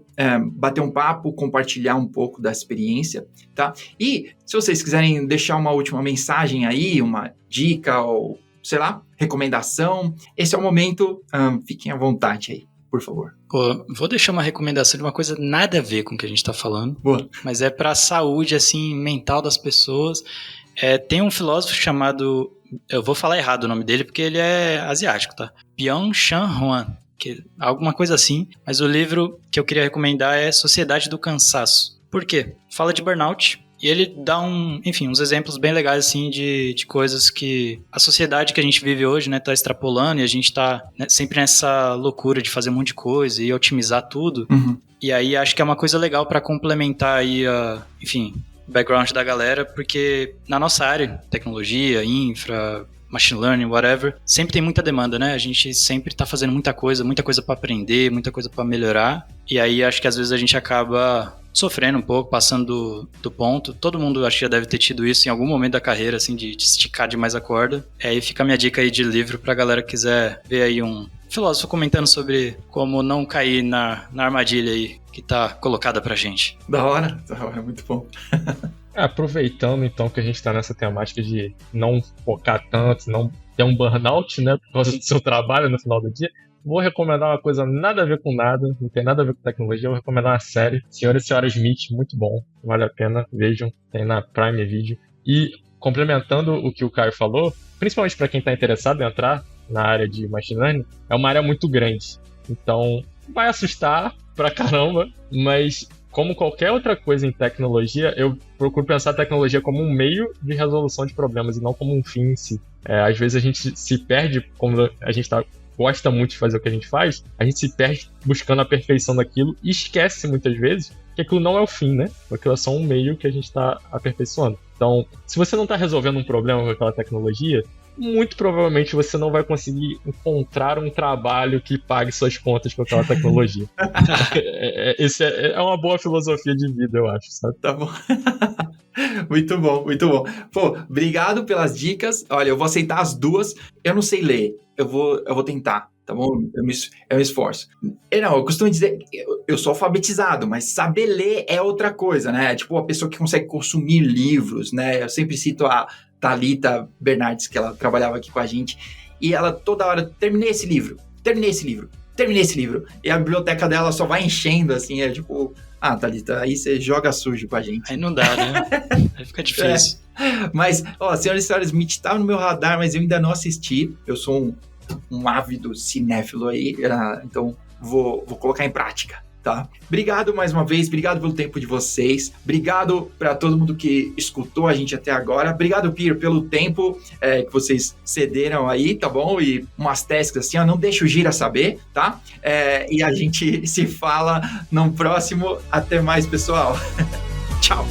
bater um papo, compartilhar um pouco da experiência, tá? E se vocês quiserem deixar uma última mensagem aí, uma dica ou, sei lá, recomendação, esse é o momento, fiquem à vontade aí, por favor. Pô, vou deixar uma recomendação de uma coisa nada a ver com o que a gente tá falando. Boa. Mas é pra saúde, assim, mental das pessoas. Tem um filósofo chamado... Eu vou falar errado o nome dele, porque ele é asiático, tá? Byung-Chul Han, alguma coisa assim. Mas o livro que eu queria recomendar é Sociedade do Cansaço. Por quê? Fala de burnout. E ele dá uns exemplos bem legais, assim, de coisas que a sociedade que a gente vive hoje, né, tá extrapolando, e a gente tá, né, sempre nessa loucura de fazer um monte de coisa e otimizar tudo. Uhum. E aí acho que é uma coisa legal para complementar aí o background da galera, porque na nossa área, tecnologia, infra, machine learning, whatever, sempre tem muita demanda, né? A gente sempre tá fazendo muita coisa para aprender, muita coisa para melhorar. E aí acho que às vezes a gente acaba sofrendo um pouco, passando do ponto. Todo mundo acho que já deve ter tido isso em algum momento da carreira, assim, de esticar demais a corda. Aí fica a minha dica aí de livro pra galera que quiser ver aí um filósofo comentando sobre como não cair na armadilha aí que tá colocada pra gente. Da hora, muito bom. Aproveitando então que a gente tá nessa temática de não focar tanto, não ter um burnout, né, por causa do seu trabalho no final do dia, vou recomendar uma coisa nada a ver com nada, não tem nada a ver com tecnologia, vou recomendar uma série, Senhor e Senhora Smith, muito bom, vale a pena, vejam, tem na Prime Video. E complementando o que o Caio falou, principalmente para quem está interessado em entrar na área de machine learning, é uma área muito grande, então vai assustar pra caramba, mas como qualquer outra coisa em tecnologia, eu procuro pensar a tecnologia como um meio de resolução de problemas e não como um fim em si. Às vezes a gente se perde, como a gente gosta muito de fazer o que a gente faz, a gente se perde buscando a perfeição daquilo e esquece muitas vezes que aquilo não é o fim, né? Aquilo é só um meio que a gente está aperfeiçoando. Então, se você não está resolvendo um problema com aquela tecnologia, muito provavelmente você não vai conseguir encontrar um trabalho que pague suas contas com aquela tecnologia. Essa é uma boa filosofia de vida, eu acho, sabe? Tá bom. Muito bom, muito bom. Pô, obrigado pelas dicas. Olha, eu vou aceitar as duas. Eu não sei ler. Eu vou tentar, tá bom? Eu me esforço. Eu costumo dizer, eu sou alfabetizado, mas saber ler é outra coisa, né? Tipo, a pessoa que consegue consumir livros, né? Eu sempre cito a Thalita Bernardes, que ela trabalhava aqui com a gente, e ela toda hora, terminei esse livro. E a biblioteca dela só vai enchendo, assim, tipo... Thalita, aí você joga sujo com a gente. Aí não dá, né? Aí fica difícil. Mas, Senhor e Senhora Smith estava no meu radar, mas eu ainda não assisti. Eu sou um ávido cinéfilo aí, então vou colocar em prática, tá? Obrigado mais uma vez, obrigado pelo tempo de vocês, obrigado para todo mundo que escutou a gente até agora, obrigado, Pierre, pelo tempo que vocês cederam aí, tá bom? E umas tasks assim, não deixa o Gira saber, tá? E a gente se fala no próximo. Até mais, pessoal. Tchau.